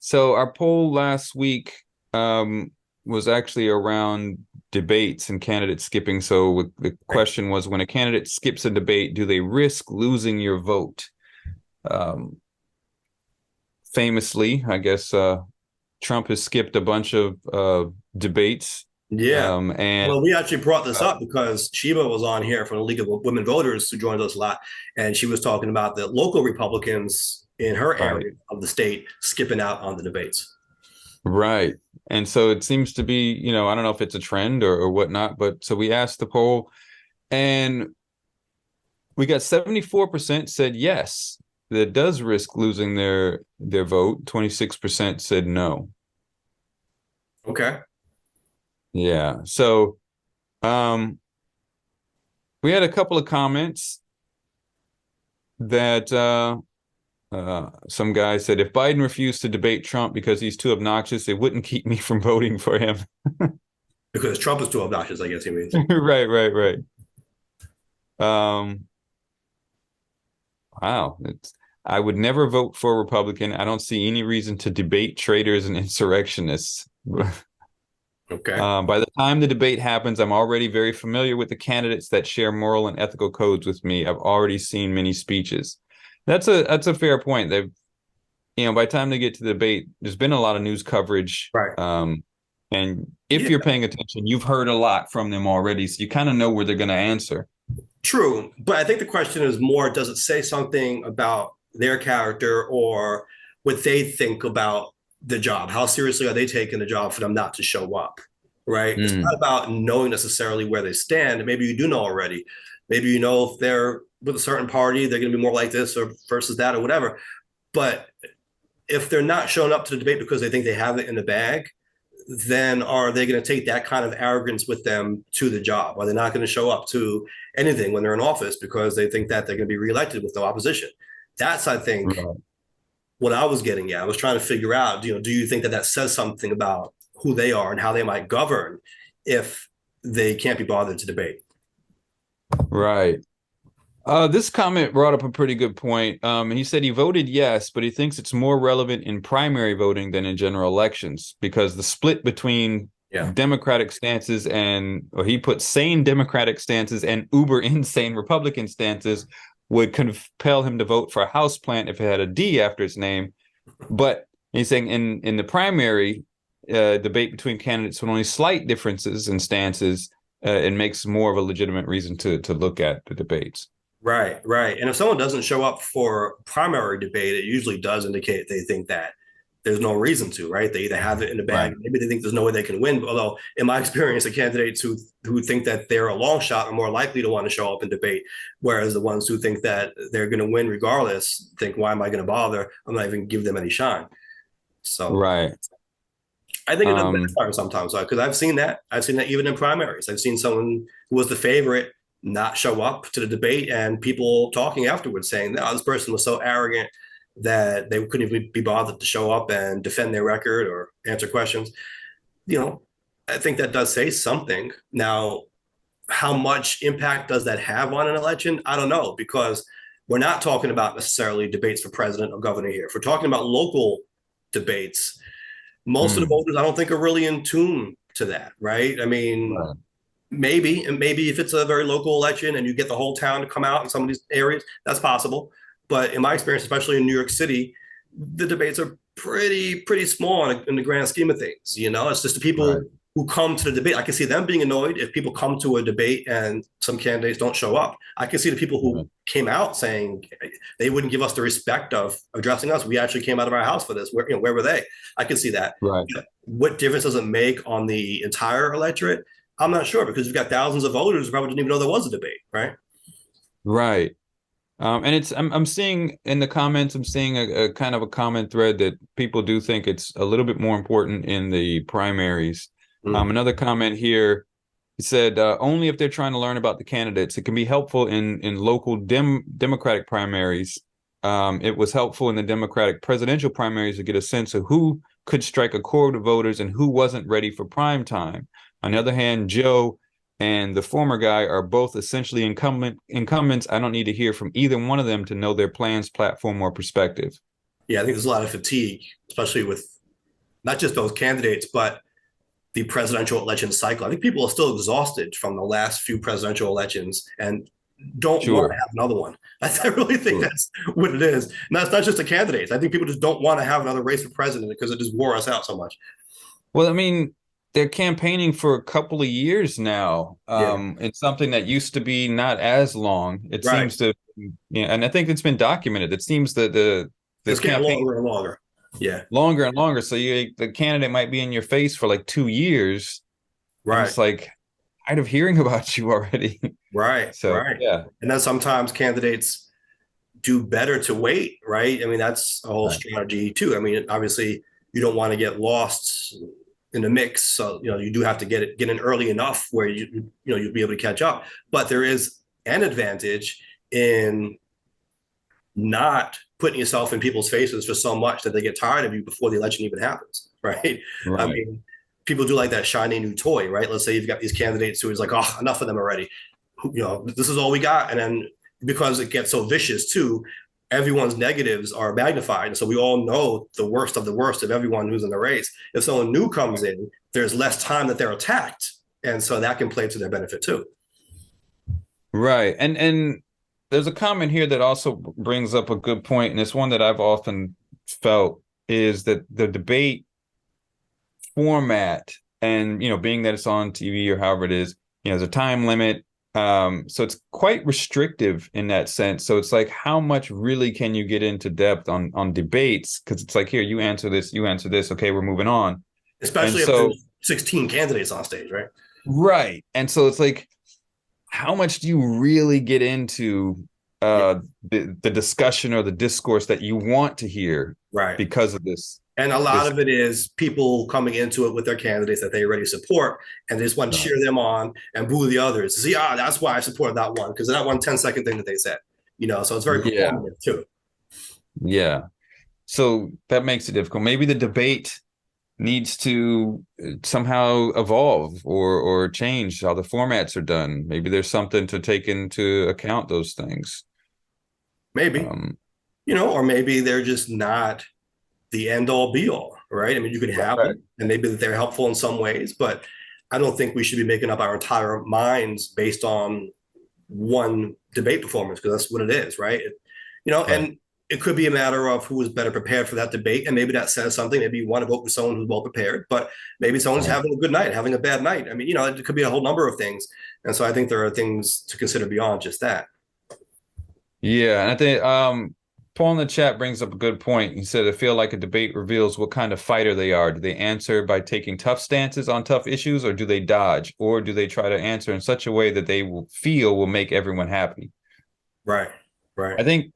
So our poll last week was actually around debates and candidate skipping. So the question was, when a candidate skips a debate, do they risk losing your vote? Famously, I guess Trump has skipped a bunch of debates. Yeah. And Well, we actually brought this uh, up because Sheba was on here from the League of Women Voters who joined us a lot. And she was talking about the local Republicans in her right, area of the state skipping out on the debates. right. And so it seems to be, I don't know if it's a trend or whatnot, but so we asked the poll and we got 74% said yes, that does risk losing their vote. 26% said no. Okay. Yeah. So um we had a couple of comments that some guy said if Biden refused to debate Trump because he's too obnoxious, it wouldn't keep me from voting for him. Because Trump is too obnoxious, I guess he means. Right, right, right. Um, wow. I would never vote for a Republican. I don't see any reason to debate traitors and insurrectionists. Okay. By the time the debate happens, I'm already very familiar with the candidates that share moral and ethical codes with me. I've already seen many speeches. That's a fair point. By the time they get to the debate, there's been a lot of news coverage. Right. And if Yeah, you're paying attention, you've heard a lot from them already, so you kind of know where they're going to answer. true. But I think the question is more, does it say something about their character or what they think about the job? How seriously are they taking the job for them not to show up? Right. It's not Mm, about knowing necessarily where they stand. Maybe you do know already. Maybe you know if they're with a certain party, they're going to be more like this or versus that or whatever. But if they're not showing up to the debate because they think they have it in the bag, then are they going to take that kind of arrogance with them to the job? Are they not going to show up to anything when they're in office because they think that they're going to be reelected with no opposition? That's, I think, right. what I was getting at. I was trying to figure out, do you think that that says something about who they are and how they might govern if they can't be bothered to debate? Right. This comment brought up a pretty good point. He said he voted yes, but he thinks it's more relevant in primary voting than in general elections because the split between Yeah. Democratic stances or he put sane Democratic stances and uber insane Republican stances would compel him to vote for a houseplant if it had a D after its name. But he's saying in the primary debate between candidates with only slight differences in stances, it makes more of a legitimate reason to look at the debates. Right, right. And if someone doesn't show up for primary debate, it usually does indicate they think that there's no reason to, right? They either have it in the Right. bag, maybe they think there's no way they can win. Although, in my experience, the candidates who think that they're a long shot are more likely to want to show up and debate, whereas the ones who think that they're going to win regardless think, "Why am I going to bother? I'm not even give them any shine." So Right. I think it does Um, backfire sometimes because I've seen that. I've seen that even in primaries. I've seen someone who was the favorite not show up to the debate and people talking afterwards saying, "No, this person was so arrogant that they couldn't even be bothered to show up and defend their record or answer questions." You know, I think that does say something. Now, how much impact does that have on an election? I don't know because we're not talking about necessarily debates for president or governor here. If we're talking about local debates, most of the hmm, voters I don't think are really in tune to that, right? I mean, right. maybe if it's a very local election and you get the whole town to come out in some of these areas, that's possible. But in my experience, especially in New York City, the debates are pretty small in the grand scheme of things. You know, it's just the Right. people who come to the debate. I can see them being annoyed if people come to a debate and some candidates don't show up. I can see the people who Right. came out saying they wouldn't give us the respect of addressing us. We actually came out of our house for this. Where were they? I can see that. Right. What difference does it make on the entire electorate? I'm not sure because you've got thousands of voters who probably didn't even know there was a debate, right? Right. And I'm seeing in the comments, I'm seeing a kind of a common thread that people do think it's a little bit more important in the primaries. Mm. Another comment here, he said, only if they're trying to learn about the candidates. It can be helpful in local Democratic primaries. It was helpful in the Democratic presidential primaries to get a sense of who could strike a chord with voters and who wasn't ready for prime time. On the other hand, Joe and the former guy are both essentially incumbents. I don't need to hear from either one of them to know their plans, platform, or perspective. Yeah, I think there's a lot of fatigue, especially with not just those candidates, but the presidential election cycle. I think people are still exhausted from the last few presidential elections and don't want to Sure, have another one. I really think sure. that's what it is. And that's not just the candidates. I think people just don't want to have another race for president because it just wore us out so much. Well, I mean, they're campaigning for a couple of years now. Yeah, It's something that used to be not as long. It right. seems to, yeah, and I think it's been documented. It seems that the It's getting campaign longer and longer. Yeah, longer and longer. So the candidate might be in your face for like 2 years, and right. it's like tired of hearing about you already. Right, So right. yeah, And then sometimes candidates do better to wait, right? I mean, that's a whole right, strategy too. I mean, obviously, you don't want to get lost in the mix, so you do have to get in early enough where you'll be able to catch up. But there is an advantage in not putting yourself in people's faces for so much that they get tired of you before the election even happens, right? I right, mean, people do like that shiny new toy, right? Let's say you've got these candidates who is like, oh, enough of them already. This is all we got. And then because it gets so vicious too, everyone's negatives are magnified. And so we all know the worst of the worst of everyone who's in the race. If someone new comes in, there's less time that they're attacked. And so that can play to their benefit too. right. And there's a comment here that also brings up a good point, and it's one that I've often felt is that the debate format and being that it's on TV or however it is, there's a time limit. So it's quite restrictive in that sense. So it's like how much really can you get into depth on debates? Because it's like here, you answer this, you answer this, okay, we're moving on. And Especially if so there's 16 candidates on stage, right? right. And so it's like how much do you really get into Yeah, the discussion or the discourse that you want to hear right. because of this And a lot this of it is people coming into it with their candidates that they already support, and they just want to right. cheer them on and boo the others. See, that's why I supported that one because of that one 10-second thing that they said. So it's very Yeah, performative too. yeah. So that makes it difficult. Maybe the debate needs to somehow evolve or change how the formats are done. Maybe there's something to take into account those things. Maybe, Um, or maybe they're just not the end all be all, right? I mean, you could have right, them and maybe they're helpful in some ways, but I don't think we should be making up our entire minds based on one debate performance because that's what it is, right? right. And it could be a matter of who was better prepared for that debate, and maybe that says something. Maybe you want to vote for someone who's well prepared, but maybe someone's Right. having a good night, having a bad night. I mean, it could be a whole number of things, and so I think there are things to consider beyond just that. Yeah, and I think Paul in the chat brings up a good point. He said, I feel like a debate reveals what kind of fighter they are. Do they answer by taking tough stances on tough issues, or do they dodge, or do they try to answer in such a way that they will make everyone happy? Right, right. I think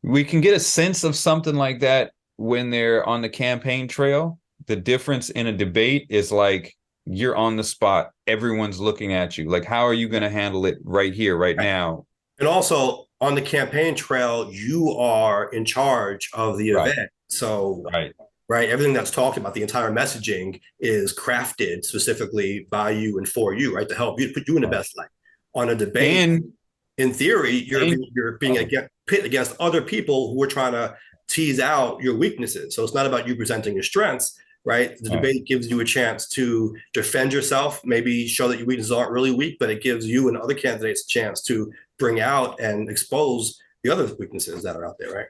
we can get a sense of something like that when they're on the campaign trail. The difference in a debate is like you're on the spot, everyone's looking at you. Like, how are you going to handle it right here, right Right. now? And also on the campaign trail, you are in charge of the Right, event. So, right, right, everything that's talked about, the entire messaging is crafted specifically by you and for you, right, to help you put you in the right. best light. On a debate, And in theory, and you're being pit against other people who are trying to tease out your weaknesses. So it's not about you presenting your strengths, right? The right, debate gives you a chance to defend yourself, maybe show that your weaknesses aren't really weak, but it gives you and other candidates a chance to bring out and expose the other weaknesses that are out there, right?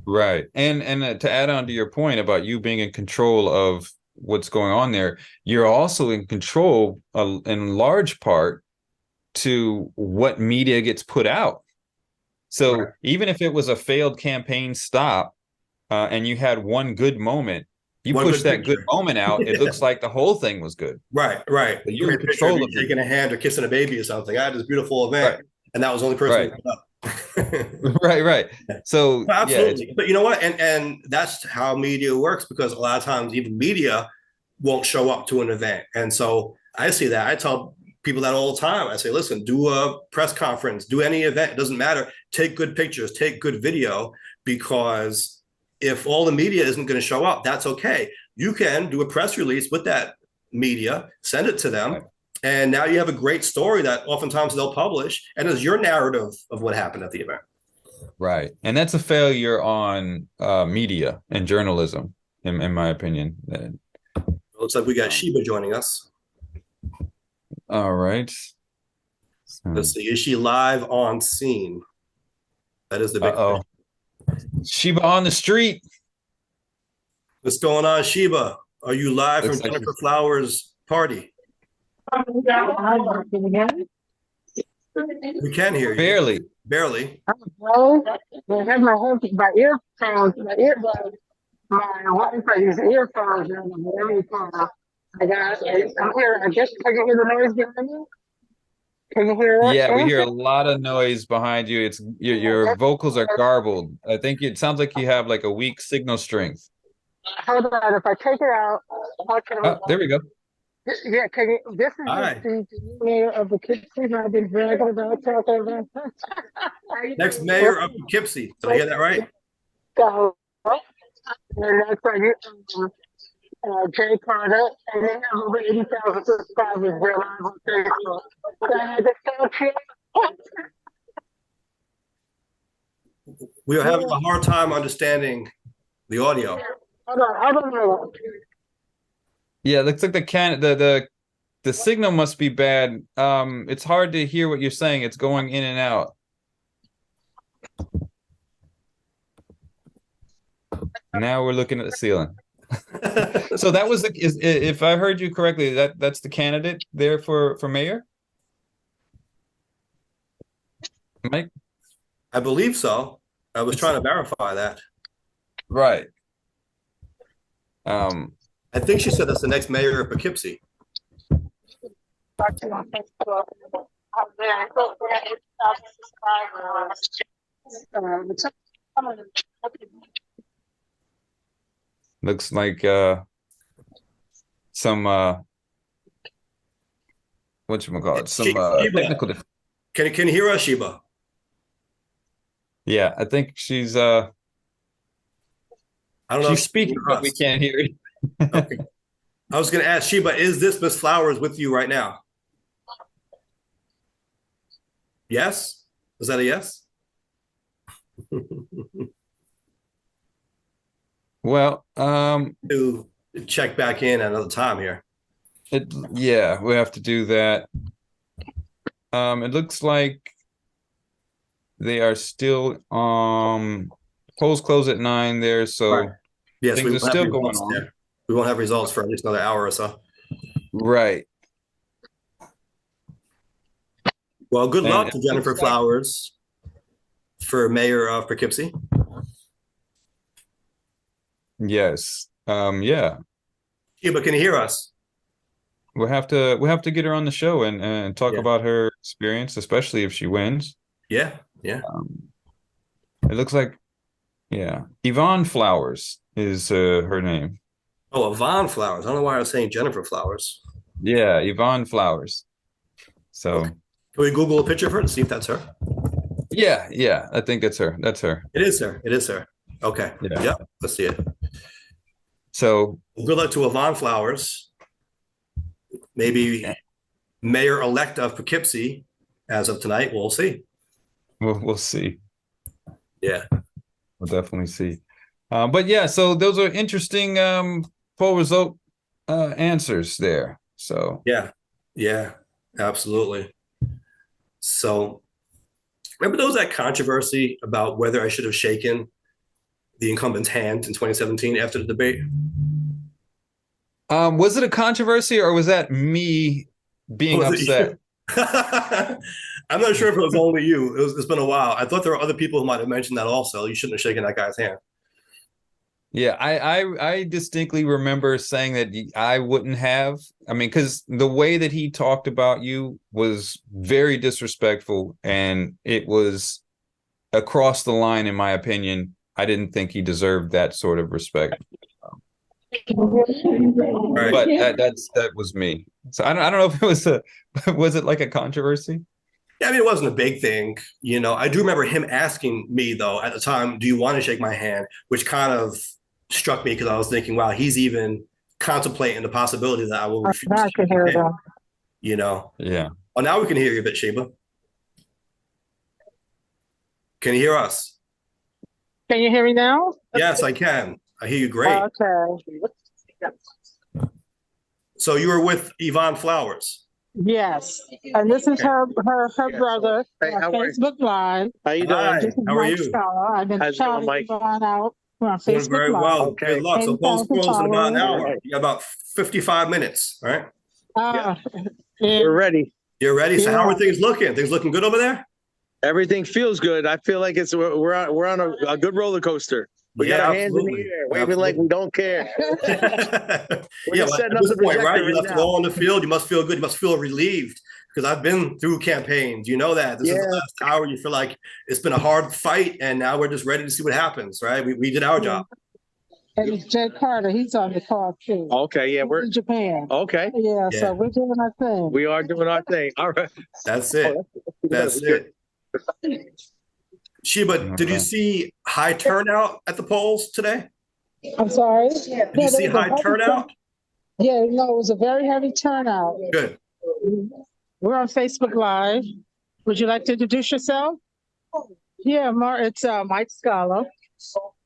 right. And to add on to your point about you being in control of what's going on there, you're also in control in large part to what media gets put out. So Right. even if it was a failed campaign stop, and you had one good moment, you One push good that good picture. moment out, it Yeah. looks like the whole thing was good. Right, right. But you're in Great picture of control you of it. shaking a hand or kissing a baby or something. I had this beautiful event, Right, and that was the only person right, who put up. right, right. So yeah, it's Absolutely. But you know what? And that's how media works because a lot of times even media won't show up to an event. And so I see that. I tell people that all the time. I say, listen, do a press conference, do any event. It doesn't matter. Take good pictures, take good video, because if all the media isn't going to show up, that's okay. You can do a press release with that media, send it to them. right. And now you have a great story that oftentimes they'll publish and is your narrative of what happened at the event. Right. And that's a failure on media and journalism, in my opinion. Looks like we got Um, Sheba joining us. all right. Let's see. Is she live on scene? That is the big Uh-oh. question. Sheba on the street. What's going on, Sheba? Are you live from Looks like Jennifer Flowers' party? We can hear you. barely. Barely. Bro, I have my earphones, my earbuds, my wife, I use earphones and everything. I'm here, I guess, can you hear the noise behind me? Can you hear Yeah, we hear a anything? lot of noise behind you. It's your vocals are garbled. I think it sounds like you have like a weak signal strength. Hold on, if I take it out, what can Oh, there we go. yeah, can you, this is Hi. the mayor of the kids I've been bragging about, talking about. Next mayor of Poughkeepsie. Did I hear that right? So, and that's why you, Jay Carter, and then over 80,000 subscribers. They're live on Facebook. The country. We are having a hard time understanding the audio. Hold on, I don't know. Yeah, looks like the signal must be bad. It's hard to hear what you're saying. It's going in and out. Now we're looking at the ceiling. So that was if I heard you correctly, that's the candidate there for mayor, Mike. I believe so. I was It's trying to verify that. right. Um, I think she said that's the next mayor of Poughkeepsie. Watching on Facebook. I'm there. So, 80,000 subscribers. looks like some whatchamacallit, some Sheba, technical can you hear us, Sheba? yeah, I think she's I don't know if she's she can speaking, hear but we us. can't hear it. Okay. I was going to ask Sheba, is this Miss Flowers with you right now? Yes? Is that a yes? Well, To check back in at another time here. yeah, we have to do that. It looks like they are still polls close at 9 there, so Right. Yes, we things are won't have still going results on. there. We won't have results for at least another hour or so. Right. Well, good And luck it to Jennifer looks like, Flowers for mayor of Poughkeepsie. yes. Yeah. Sheba, can you hear us? We'll have to get her on the show and talk Yeah. about her experience, especially if she wins. Yeah. Yeah. It looks like, yeah, Yvonne Flowers is her name. Oh, Yvonne Flowers. I don't know why I was saying Jennifer Flowers. Yeah, Yvonne Flowers. So, Okay. Can we Google a picture of her to see if that's her? yeah, I think it's her. That's her. It is her. It is her. Okay. Yeah. Yep. Let's see it. So, Good luck to Yvonne Flowers. Maybe mayor-elect of Poughkeepsie as of tonight. We'll see. we'll see. Yeah. We'll definitely see. But yeah, so those are interesting poll result answers there. So Yeah. Yeah. Absolutely. So remember there was that controversy about whether I should have shaken the incumbent's hand in 2017 after the debate? was it a controversy or was that me being Was it upset? you? I'm not sure if it was only you. It's been a while. I thought there were other people who might have mentioned that also. You shouldn't have shaken that guy's hand. Yeah, I distinctly remember saying that I wouldn't have. I mean, because the way that he talked about you was very disrespectful, and it was across the line, in my opinion. I didn't think he deserved that sort of respect. Right. But that was me. So I don't know if it was was it like a controversy? Yeah, I mean, it wasn't a big thing. I do remember him asking me, though, at the time, do you want to shake my hand? Which kind of struck me because I was thinking, wow, he's even contemplating the possibility that I will refuse Now to I can shake hear his hand, them. you know? Yeah. Oh, now we can hear you a bit, Sheba. Can you hear us? Can you hear me now? Yes, I can. I hear you great. Okay. So you were with Yvonne Flowers. Yes. And this is her brother Hey, on how are you? Facebook Live. How you Hi, doing? This is how are Mike you? Scala. I've been How's it going, shouting Mike? Yvonne out on Doing Facebook very Live. well. Okay. Good luck. So polls 10,000 close in about an followers. hour. You got about 55 minutes, right? Uh, We're ready. You're ready? So how Yeah. are things looking? Things looking good over there? Everything feels good. I feel like we're on a good roller coaster. We got our hands in the air, waving like we don't care. We're Yeah, just well, setting at up this the point, right? projector You right left it now. all on the field. You must feel good. You must feel relieved because I've been through campaigns. You know that. This is the Yeah. last hour. You feel like it's been a hard fight, and now we're just ready to see what happens, right? We did our job. And it's Jay Carter. He's on the call too. Okay, yeah, He's we're in Japan. okay. Yeah, Yeah. so we're doing our thing. We are doing our thing. All right. That's it. That's it. Sheba, did you see high turnout at the polls today? I'm sorry. Did you see high turnout? Yeah, no, it was a very heavy turnout. Good. We're on Facebook Live. Would you like to introduce yourself? Yeah, it's Mike Scala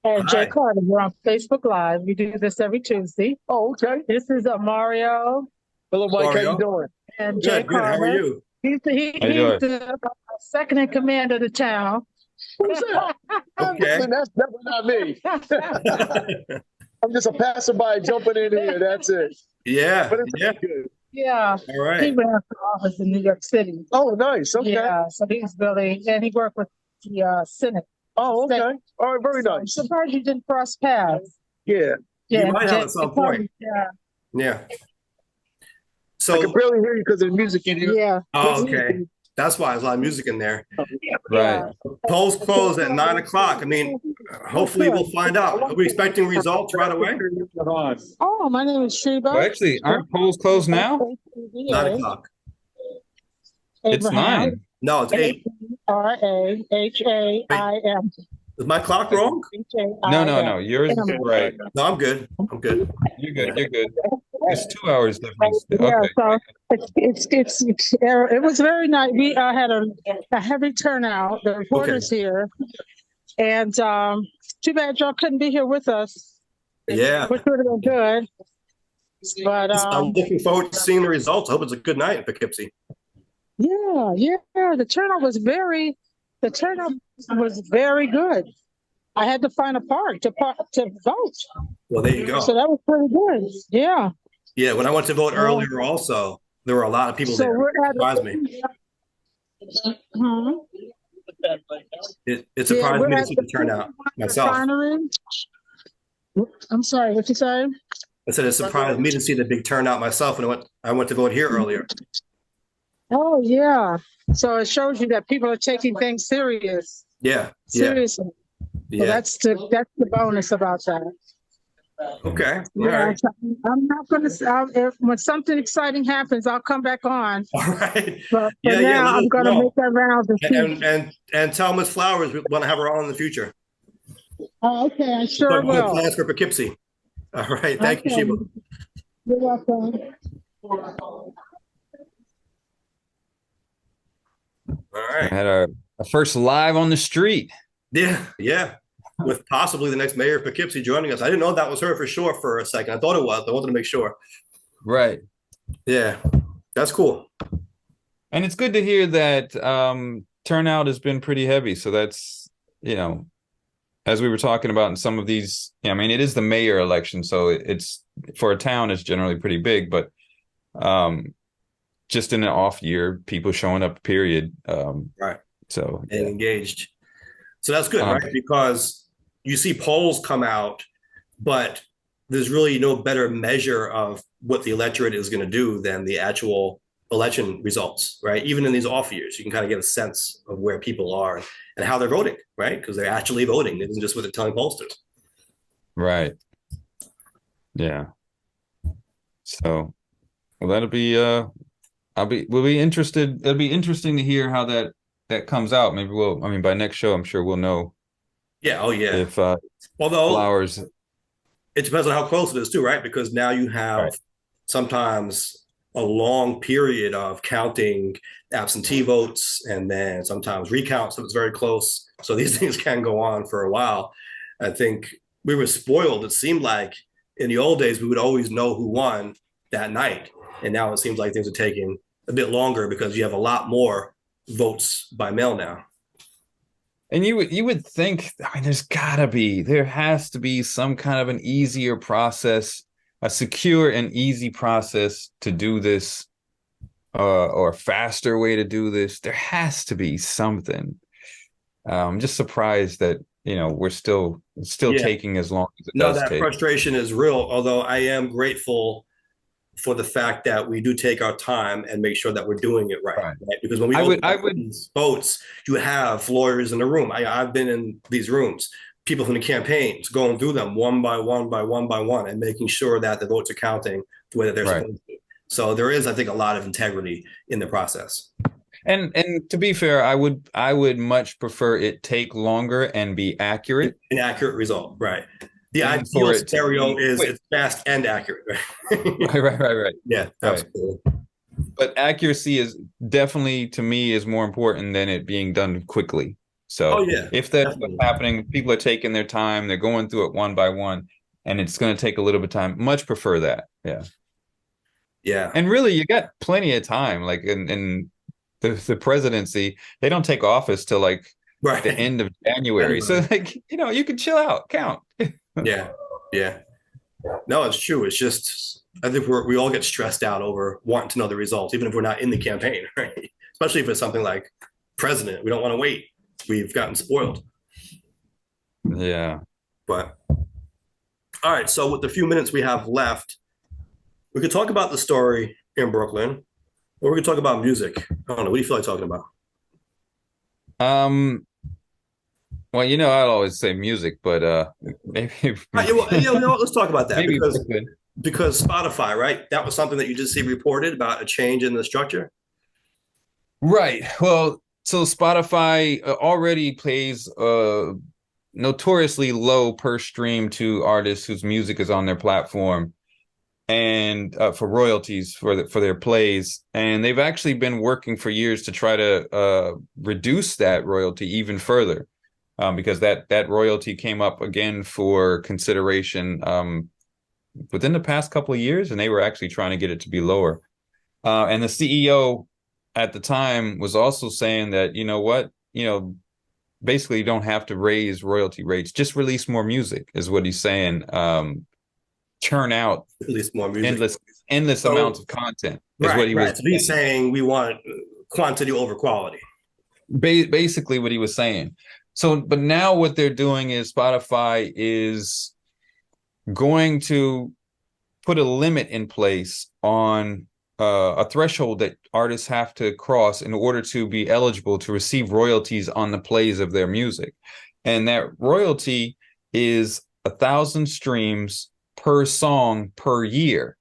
and Jay Hi. Carter. We're on Facebook Live. We do this every Tuesday. Oh, okay. This is Mario Hello, Mike. How Mario. you doing? and Jay Good. Good. How Carter. are you? He's How you doing? the second in command of the town. Who's that? Okay. That's definitely not me. I'm just a passerby jumping in here. That's it. Yeah. But it's Yeah. good. Yeah, All he right. ran for office in New York City. Oh, nice. Okay. Yeah, so he's really, and he worked with the Senate. Oh, okay. All right. Very So I'm nice. surprised you didn't cross paths. Yeah. Yeah, might have Jay at some Carter, point. Yeah, Yeah. I So, can barely hear you because of the music in here. yeah. oh, okay. That's why there's a lot of music in there. Right. Polls close at 9 o'clock. I mean, hopefully we'll find out. Are we expecting results right away? Oh, my name is Sheba. Well, actually, aren't polls closed now? 9 o'clock. It's 9. No, it's 8. RAHAIM. Is my clock wrong? No. Yours is right. No, I'm good. I'm good. You're good. You're good. It's 2 hours difference. Yeah, Okay. so it was very nice. We had a heavy turnout. The reporters here, and too bad y'all couldn't be here with us. Yeah. Which would have been good. But I'm looking forward to seeing the results. I hope it's a good night in Poughkeepsie. yeah. The turnout was very good. I had to find a park to vote. Well, there you go. So that was pretty good. Yeah. Yeah, when I went to vote earlier, also there were a lot of people there. We're at Surprised me. It surprised me to see the turnout myself. I'm sorry, what you say? I said it surprised me to see the big turnout myself when I went to vote here earlier. Oh yeah. So it shows you that people are taking things serious. Yeah. Seriously. Yeah. So that's the bonus about that. Okay. All Yeah, right. I'm not going to. When something exciting happens, I'll come back on. All right. But for now, I'm going to make that round and tell Miss Flowers we want to have her on in the future. Oh, okay, I sure will. Plans for Poughkeepsie. All right. Thank you, Sheba. You're welcome. All right. I had our first live on the street. Yeah. With possibly the next mayor of Poughkeepsie joining us. I didn't know that was her for sure for a second. I thought it was. I wanted to make sure. Right. Yeah. That's cool. And it's good to hear that turnout has been pretty heavy. So that's, as we were talking about in some of these, I mean, it is the mayor election. So it's for a town, it's generally pretty big, but just in an off year, people showing up, period. Right. So and engaged. So that's good, right? Because you see polls come out, but there's really no better measure of what the electorate is going to do than the actual election results, right? Even in these off years, you can kind of get a sense of where people are and how they're voting, right? Because they're actually voting. It isn't just what they're telling pollsters. Right. Yeah. So, well, that'll be, we'll be interested. It'll be interesting to hear how that comes out. Maybe by next show, I'm sure we'll know. Yeah. Oh, yeah. If although Flowers, it depends on how close it is too, right? Because now you have sometimes a long period of counting absentee votes and then sometimes recounts. So it's very close. So these things can go on for a while. I think we were spoiled. It seemed like in the old days, we would always know who won that night. And now it seems like things are taking a bit longer because you have a lot more votes by mail now. And you would think, I mean, there has to be some kind of an easier process, a secure and easy process to do this, or a faster way to do this. There has to be something. I'm just surprised that, we're still taking as long as it does take. Frustration is real, although I am grateful for the fact that we do take our time and make sure that we're doing it right? Because when we open these votes, you have lawyers in the room. I've been in these rooms, people from the campaigns going through them one by one and making sure that the votes are counting the way that they're supposed to. So there is, I think, a lot of integrity in the process. And to be fair, I would much prefer it take longer and be accurate. An accurate result, right? The ideal scenario is it's fast and accurate. Right. Yeah, absolutely. But accuracy is definitely, to me, is more important than it being done quickly. So if that's what's happening, people are taking their time, they're going through it one by one, and it's going to take a little bit of time. Much prefer that. Yeah. And really, you got plenty of time. Like in the presidency, they don't take office till like the end of January. So you can chill out, count. Yeah. No, it's true. It's just, I think we all get stressed out over wanting to know the results, even if we're not in the campaign, right? Especially if it's something like president. We don't want to wait. We've gotten spoiled. Yeah. But all right. So with the few minutes we have left, we could talk about the story in Brooklyn, or we could talk about music. I don't know. What do you feel like talking about? Well, I'd always say music, but maybe. Let's talk about that because Spotify, right? That was something that you just see reported about a change in the structure. Right. Well, so Spotify already pays notoriously low per stream to artists whose music is on their platform. and for royalties for their plays, and they've actually been working for years to try to reduce that royalty even further, because that royalty came up again for consideration within the past couple of years, and they were actually trying to get it to be lower. And the CEO at the time was also saying that, you know what, basically you don't have to raise royalty rates, just release more music, is what he's saying. Churn out At least more music. endless amounts of content is what he was right. So he's saying we want quantity over quality. Basically what he was saying. So, but now what they're doing is Spotify is going to put a limit in place on a threshold that artists have to cross in order to be eligible to receive royalties on the plays of their music. And that royalty is 1,000 streams per song per year.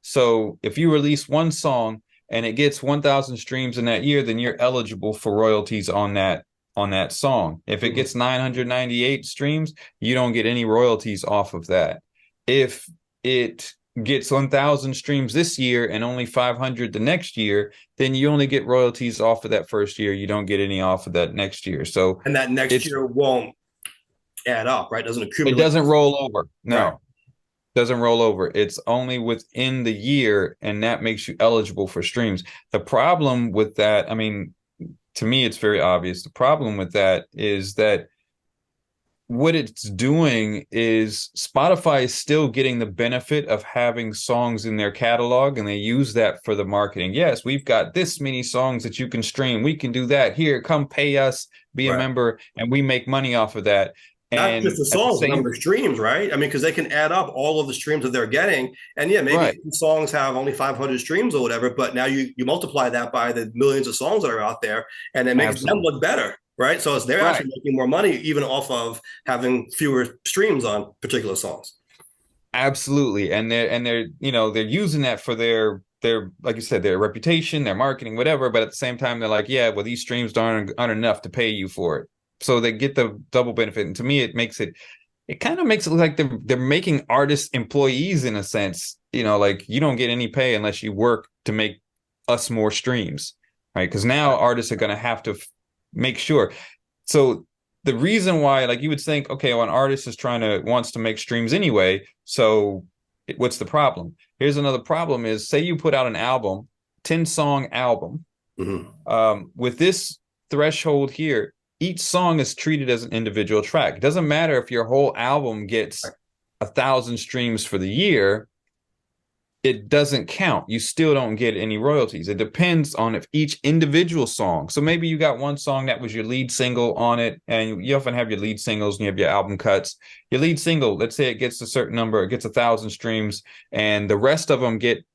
So if you release one song and it gets 1,000 streams in that year, then you're eligible for royalties on that song. If it gets 998 streams, you don't get any royalties off of that. If it gets 1,000 streams this year and only 500 the next year, then you only get royalties off of that first year. You don't get any off of that next year. So, and that next year won't add up, right? Doesn't accumulate. It doesn't roll over. No. Right. Doesn't roll over. It's only within the year, and that makes you eligible for streams. The problem with that, I mean, to me, it's very obvious. The problem with that is that what it's doing is Spotify is still getting the benefit of having songs in their catalog, and they use that for the marketing. Yes, we've got this many songs that you can stream. We can do that. Here, come pay us, be a member, and we make money off of that. Not just the songs, the number of streams, right? I mean, because they can add up all of the streams that they're getting. And yeah, maybe songs have only 500 streams or whatever, but now you multiply that by the millions of songs that are out there, and it makes them look better, right? So they're actually making more money even off of having fewer streams on particular songs. Absolutely. And they're using that for their like you said, their reputation, their marketing, whatever. But at the same time, they're like, yeah, well, these streams aren't enough to pay you for it. So they get the double benefit. And to me, it kind of makes it look like they're making artists employees in a sense. Like you don't get any pay unless you work to make us more streams, right? Because now artists are going to have to make sure. So the reason why, like you would think, okay, well, an artist wants to make streams anyway. So what's the problem? Here's another problem is, say you put out an album, 10-song album. With this threshold here, each song is treated as an individual track. It doesn't matter if your whole album gets 1,000 streams for the year. It doesn't count. You still don't get any royalties. It depends on if each individual song. So maybe you got one song that was your lead single on it, and you often have your lead singles and you have your album cuts. Your lead single, let's say it gets a certain number, it gets 1,000 streams, and the rest of them get,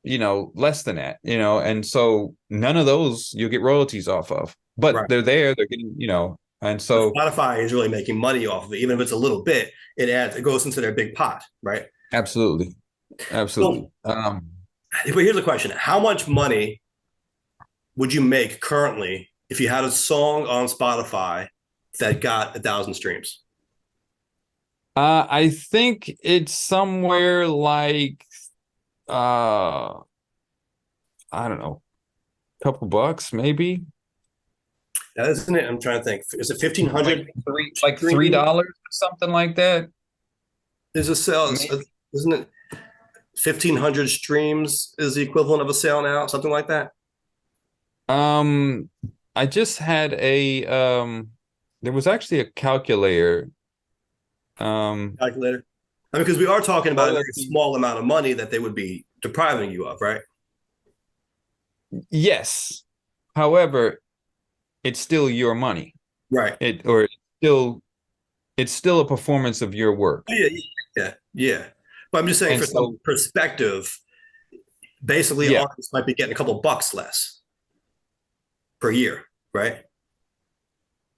less than that, and so none of those you'll get royalties off of. But they're getting, and so Spotify is really making money off of it. Even if it's a little bit, it goes into their big pot, right? Absolutely. So, but here's the question. How much money would you make currently if you had a song on Spotify that got 1,000 streams? I think it's somewhere like, I don't know, a couple bucks, maybe. That isn't it? I'm trying to think. Is it 1,500? Like $3 or something like that? There's a sale, isn't it? 1,500 streams is the equivalent of a sale now, something like that. I just had there was actually a calculator. Calculator. I mean, because we are talking about a very small amount of money that they would be depriving you of, right? Yes. However, it's still your money, right? It's still a performance of your work. Yeah. But I'm just saying, for some perspective, basically, artists might be getting a couple bucks less per year, right?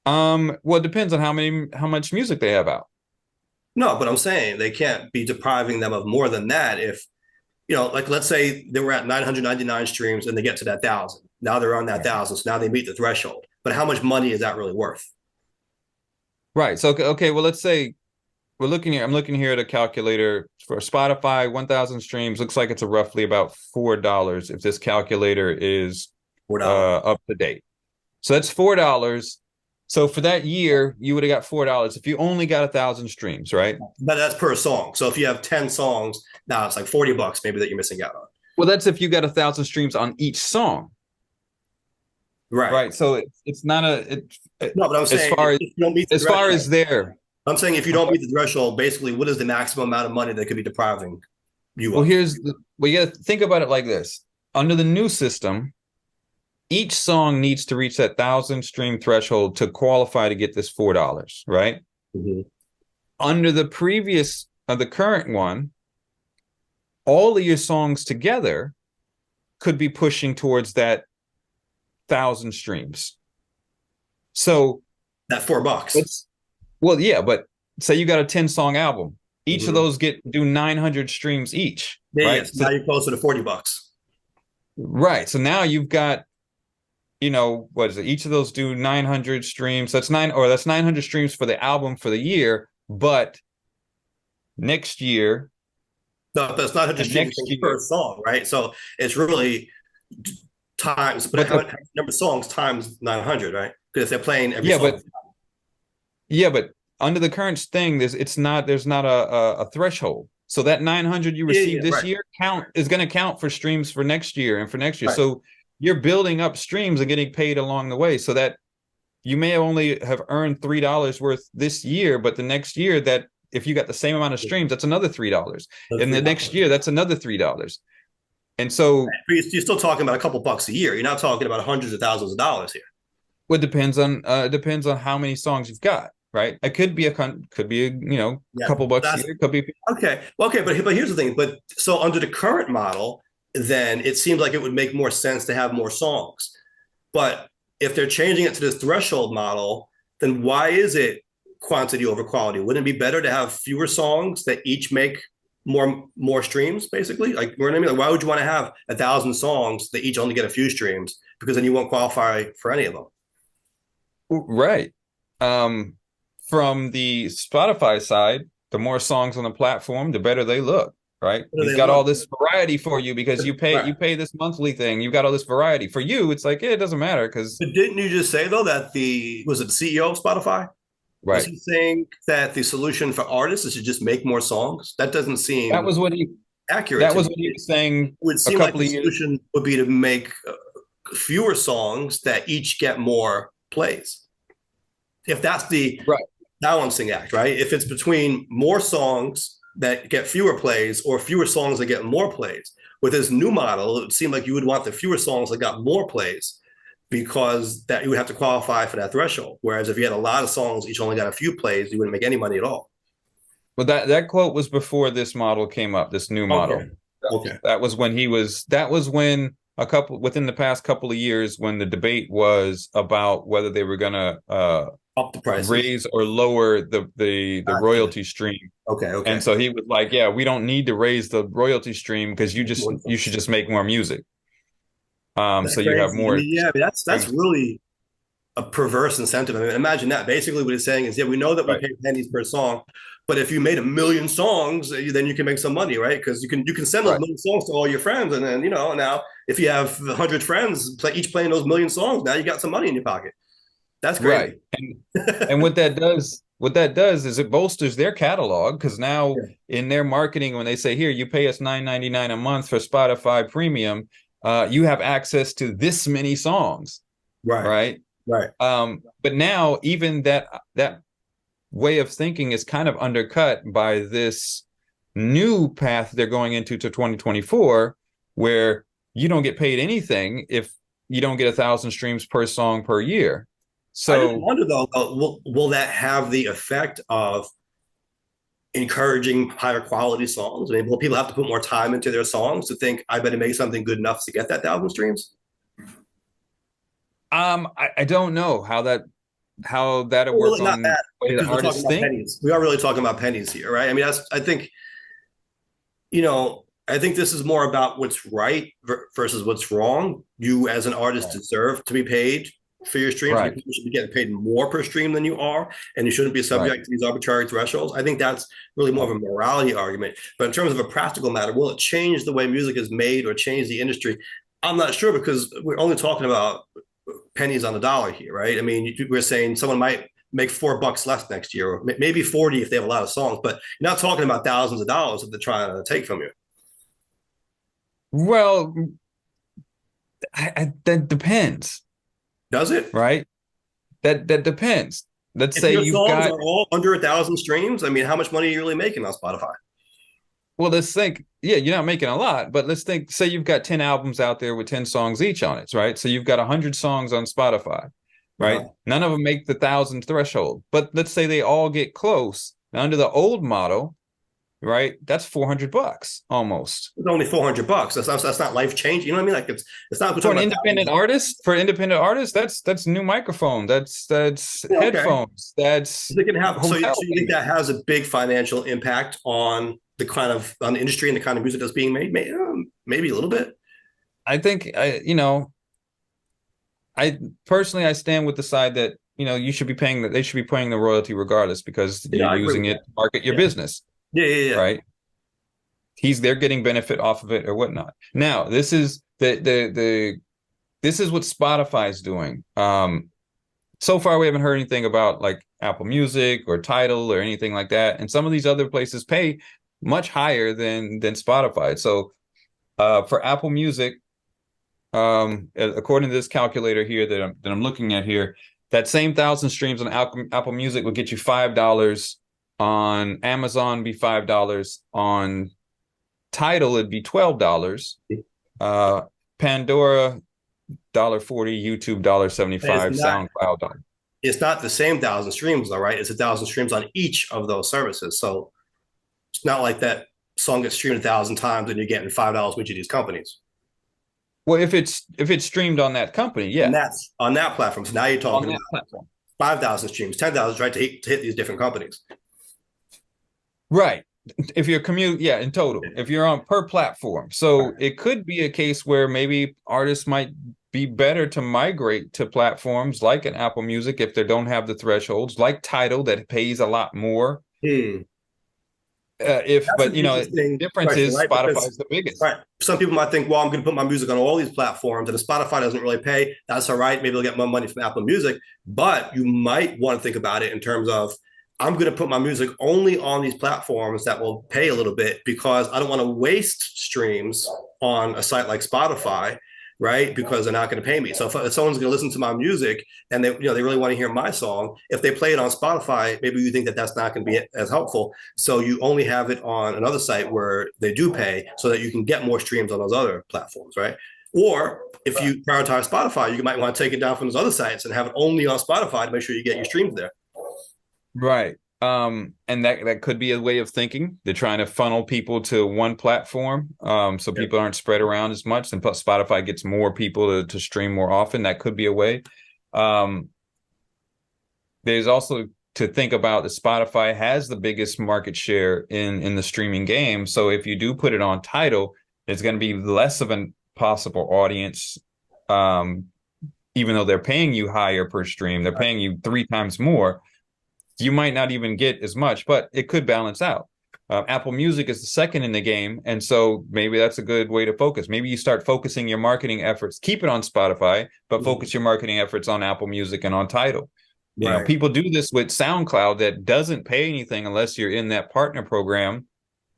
Well, it depends on how much music they have out. No, but I'm saying they can't be depriving them of more than that. If like let's say they were at 999 streams and they get to that 1,000. Now they're on that 1,000, so now they meet the threshold. But how much money is that really worth? Right. So okay. Well, let's say I'm looking here at a calculator for Spotify, 1,000 streams. Looks like it's a roughly about $4 if this calculator is $4. up to date. So that's $4. So for that year, you would have got $4 if you only got 1,000 streams, right? But that's per song. So if you have 10 songs, now it's like $40 maybe that you're missing out on. Well, that's if you got 1,000 streams on each song. Right. Right. So it's not no, but I'm saying as far as there. I'm saying if you don't meet the threshold, basically, what is the maximum amount of money that could be depriving you Well, of? you got to think about it like this. Under the new system, each song needs to reach that 1,000 stream threshold to qualify to get this $4, right? Mm-hmm. Under the current one, all of your songs together could be pushing towards that 1,000 streams. So that $4. Well, yeah, but say you got a 10-song album. Each of those do 900 streams each. Yeah, right? Yes. So now you're closer to $40. Right. So now you've got, what is it? Each of those do 900 streams. That's 900 streams for the album for the year. But next year. No, that's 900 streams per song, right? So it's really times, but how number of songs times 900, right? Because if they're playing every song. But under the current thing, there's not a threshold. So that 900 you received this year is going to count for streams for next year and for next year. Right. So you're building up streams and getting paid along the way, so that you may only have earned $3 worth this year, but the next year, that if you got the same amount of streams, that's another $3. And the next year, that's another $3. And so you're still talking about a couple bucks a year. You're not talking about hundreds of thousands of dollars here. Well, it depends on how many songs you've got. Right, it could be a couple bucks a year. Could be okay, but here's the thing. But so under the current model, then it seems like it would make more sense to have more songs. But if they're changing it to this threshold model, then why is it quantity over quality? Wouldn't it be better to have fewer songs that each make more streams, basically? Like, you know what I mean? Like, why would you want to have 1,000 songs that each only get a few streams? Because then you won't qualify for any of them. Right. From the Spotify side, the more songs on the platform, the better they look, right? You've got all this variety for you because you pay this monthly thing. You've got all this variety. For you, it's like, it doesn't matter because. But didn't you just say, though, that was it the CEO of Spotify? Right. Was he saying that the solution for artists is to just make more songs? That doesn't seem accurate. That was what he was saying. It would seem like the solution would be to make fewer songs that each get more plays. If that's the balancing act, right? If it's between more songs that get fewer plays or fewer songs that get more plays, with this new model, it would seem like you would want the fewer songs that got more plays, because that you would have to qualify for that threshold. Whereas if you had a lot of songs, each only got a few plays, you wouldn't make any money at all. Well, that quote was before this model came up, this new model. Okay. That was when within the past couple of years, when the debate was about whether they were going to up the price, raise or lower the royalty stream. Okay. And so he was like, yeah, we don't need to raise the royalty stream because you should just make more music. So crazy. You have more. That's really a perverse incentive. I mean, imagine that. Basically what he's saying is, we know that we pay pennies per song, but if you made 1 million songs, then you can make some money, right? Because you can send those 1 million songs to all your friends, and then now if you have 100 friends each playing those 1 million songs, now you got some money in your pocket. That's great. Right. And what that does is it bolsters their catalog, because now in their marketing, when they say, here, you pay us $9.99 a month for Spotify Premium, you have access to this many songs. Right. But now even that way of thinking is kind of undercut by this new path they're going into to 2024, where you don't get paid anything if you don't get 1,000 streams per song per year. So I just wonder, though, will that have the effect of encouraging higher quality songs? I mean, will people have to put more time into their songs to think, I better make something good enough to get that 1,000 streams? I don't know how that works on the way the artists think. We are really talking about pennies here, right? I mean, I think this is more about what's right versus what's wrong. You as an artist deserve to be paid for your streams. Right. You should be getting paid more per stream than you are, and you shouldn't be subject to these arbitrary thresholds. I think that's really more of a morality argument. But in terms of a practical matter, will it change the way music is made or change the industry? I'm not sure, because we're only talking about pennies on the dollar here, right? I mean, we're saying someone might make $4 less next year, or maybe 40 if they have a lot of songs, but you're not talking about thousands of dollars that they're trying to take from you. Well, that depends. Does it? Right? That depends. Let's If say your you've songs got are all under 1,000 streams, I mean, how much money are you really making on Spotify? well, let's think, yeah, you're not making a lot, but let's think, say you've got 10 albums out there with 10 songs each on it, right? So you've got 100 songs on Spotify, right? None of them make the 1,000 threshold, but let's say they all get close. Now, under the old model, right, that's $400 almost. It's only $400. That's not life changing. You know what I mean? Like it's not for an independent artist. For independent artists, that's new microphone. That's headphones. That's they can have. So you think that has a big financial impact on the industry and the kind of music that's being made? Maybe a little bit. I think I personally stand with the side that you should be paying that they should be paying the royalty regardless, because you're using it to market your business. Yeah. Right. They're getting benefit off of it or whatnot. Now, this is this is what Spotify is doing. So far, we haven't heard anything about like Apple Music or Tidal or anything like that. And some of these other places pay much higher than Spotify. So for Apple Music, according to this calculator here that I'm looking at here, that same 1,000 streams on Apple Music would get you $5. On Amazon, be $5. On Tidal, it'd be $12. Pandora, $1.40. YouTube, $1.75. SoundCloud. It's not the same 1,000 streams, though, right? It's 1,000 streams on each of those services. So it's not like that song gets streamed 1,000 times and you're getting $5 from each of these companies. Well, if it's streamed on that company, yeah, and that's on that platform. So now you're talking about 5,000 streams, 10,000, right, to hit these different companies. Right. If you're in total, if you're on per platform. So it could be a case where maybe artists might be better to migrate to platforms like an Apple Music if they don't have the thresholds, like Tidal that pays a lot more. The difference is right? Spotify's the biggest. Right. Some people might think, well, I'm going to put my music on all these platforms, and if Spotify doesn't really pay, that's all right. Maybe they'll get more money from Apple Music. But you might want to think about it in terms of, I'm going to put my music only on these platforms that will pay a little bit, because I don't want to waste streams on a site like Spotify, right? Because they're not going to pay me. So if someone's going to listen to my music and they really want to hear my song, if they play it on Spotify, maybe you think that that's not going to be as helpful. So you only have it on another site where they do pay, so that you can get more streams on those other platforms, right? Or if you prioritize Spotify, you might want to take it down from those other sites and have it only on Spotify to make sure you get your streams there. Right. And that could be a way of thinking. They're trying to funnel people to one platform, so people aren't spread around as much, and plus Spotify gets more people to stream more often. That could be a way. There's also to think about that Spotify has the biggest market share in the streaming game. So if you do put it on Tidal, it's going to be less of a possible audience, even though they're paying you higher per stream. They're paying you 3 times more. You might not even get as much, but it could balance out. Apple Music is the second in the game, and so maybe that's a good way to focus. Maybe you start focusing your marketing efforts, keep it on Spotify, but focus your marketing efforts on Apple Music and on Tidal. You know, people do this with SoundCloud that doesn't pay anything unless you're in that partner program,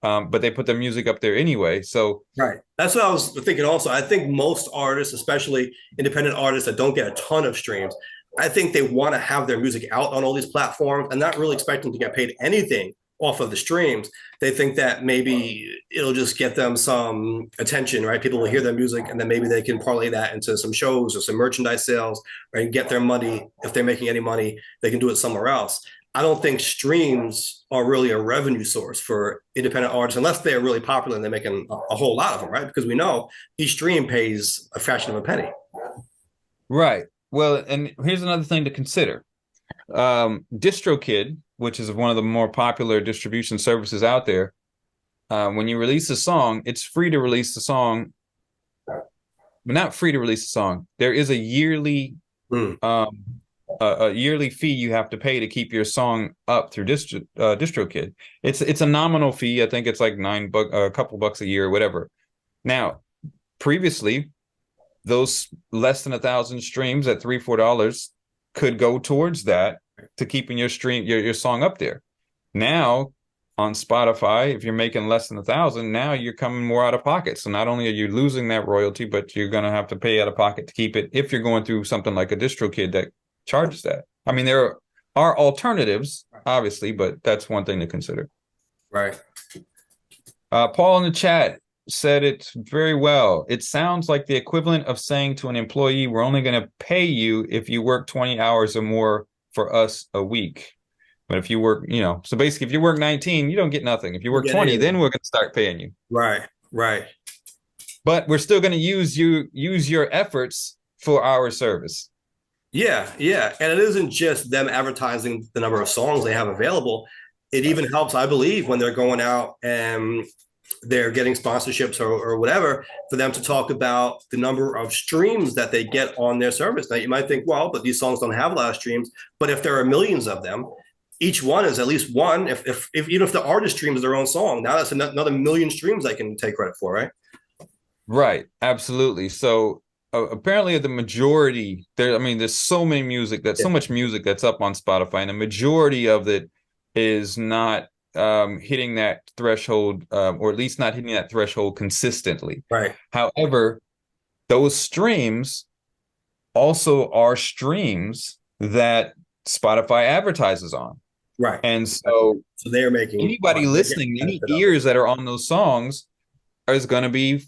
but they put their music up there anyway. So that's what I was thinking also. I think most artists, especially independent artists that don't get a ton of streams, I think they want to have their music out on all these platforms and not really expecting to get paid anything off of the streams. They think that maybe it'll just get them some attention, right? People will hear their music, and then maybe they can parlay that into some shows or some merchandise sales, right? And get their money. If they're making any money, they can do it somewhere else. I don't think streams are really a revenue source for independent artists, unless they're really popular and they're making a whole lot of them, right? Because we know each stream pays a fraction of a penny. Right. Well, and here's another thing to consider. DistroKid, which is one of the more popular distribution services out there, when you release a song, it's free to release the song, but not free to release the song. There is a yearly A yearly fee you have to pay to keep your song up through DistroKid. It's a nominal fee. I think it's like $9, a couple bucks a year, or whatever. Now, previously, those less than 1,000 streams at $3-4 could go towards that, to keeping your song up there. Now on Spotify, if you're making less than 1,000, now you're coming more out of pocket. So not only are you losing that royalty, but you're going to have to pay out of pocket to keep it if you're going through something like a DistroKid that charges that. I mean, there are alternatives, obviously, but that's one thing to consider. Right. Paul in the chat said it very well. It sounds like the equivalent of saying to an employee, we're only going to pay you if you work 20 hours or more for us a week. But if you work, so basically if you work 19, you don't get nothing. If you work 20, then we're going to start paying you. Right. But we're still going to use your efforts for our service. Yeah. And it isn't just them advertising the number of songs they have available. It even helps, I believe, when they're going out and they're getting sponsorships or whatever, for them to talk about the number of streams that they get on their service. Now, you might think, well, but these songs don't have a lot of streams. But if there are millions of them, each one is at least one. If even if the artist streams their own song, now that's another million streams I can take credit for, right? Right, absolutely. So apparently the majority there's so much music that's up on Spotify, and the majority of it is not hitting that threshold, or at least not hitting that threshold consistently. Right. However, those streams also are streams that Spotify advertises on. Right. And so they're making anybody listening, any ears that are on those songs is going to be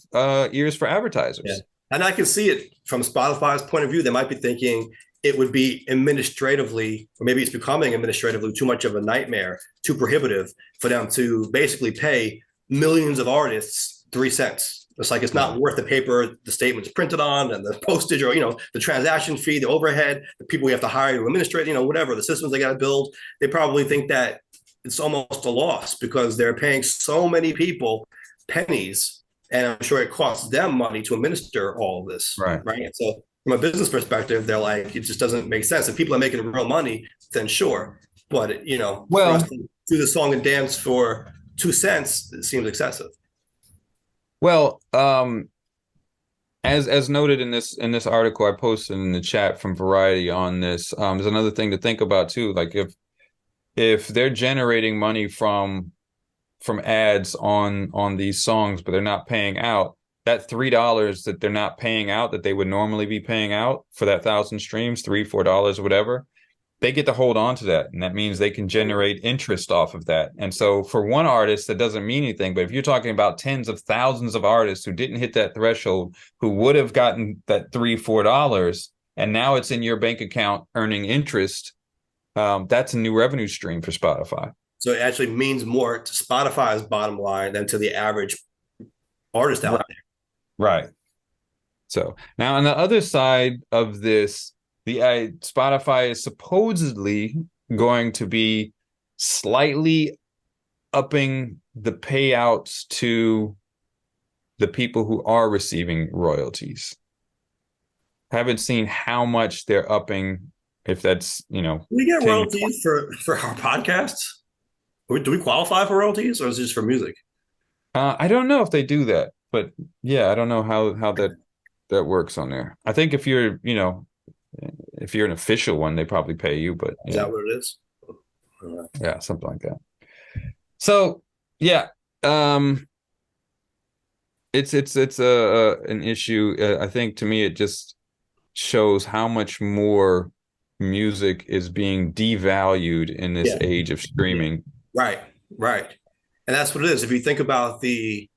ears for advertisers. Yeah. And I can see it from Spotify's point of view. They might be thinking it would be administratively, or maybe it's becoming administratively too much of a nightmare, too prohibitive for them to basically pay millions of artists 3 cents. It's like it's not worth the paper the statement's printed on, and the postage, or the transaction fee, the overhead, the people we have to hire to administrate, whatever, the systems they got to build. They probably think that it's almost a loss because they're paying so many people pennies, and I'm sure it costs them money to administer all of this. Right. So from a business perspective, they're like, it just doesn't make sense. If people are making real money, then sure. But for us to do the song and dance for 2 cents, it seems excessive. Well, as noted in this article I posted in the chat from Variety on this, there's another thing to think about too. Like if they're generating money from ads on these songs, but they're not paying out, that $3 that they're not paying out that they would normally be paying out for that 1,000 streams, $3-4 or whatever, they get to hold on to that. And that means they can generate interest off of that. And so for one artist, that doesn't mean anything. But if you're talking about tens of thousands of artists who didn't hit that threshold, who would have gotten that $3-4, and now it's in your bank account earning interest, that's a new revenue stream for Spotify. So it actually means more to Spotify's bottom line than to the average artist out there. Right. So now on the other side of this, Spotify is supposedly going to be slightly upping the payouts to the people who are receiving royalties. Haven't seen how much they're upping, if that's, we get royalties for our podcasts? Do we qualify for royalties, or is it just for music? I don't know if they do that, but yeah, I don't know how that works on there. I think if you're an official one, they probably pay you, but is that what it is? Yeah, something like that. So yeah, it's an issue. I think to me, it just shows how much more music is being devalued in this age of streaming. Right. And that's what it is. If you think about the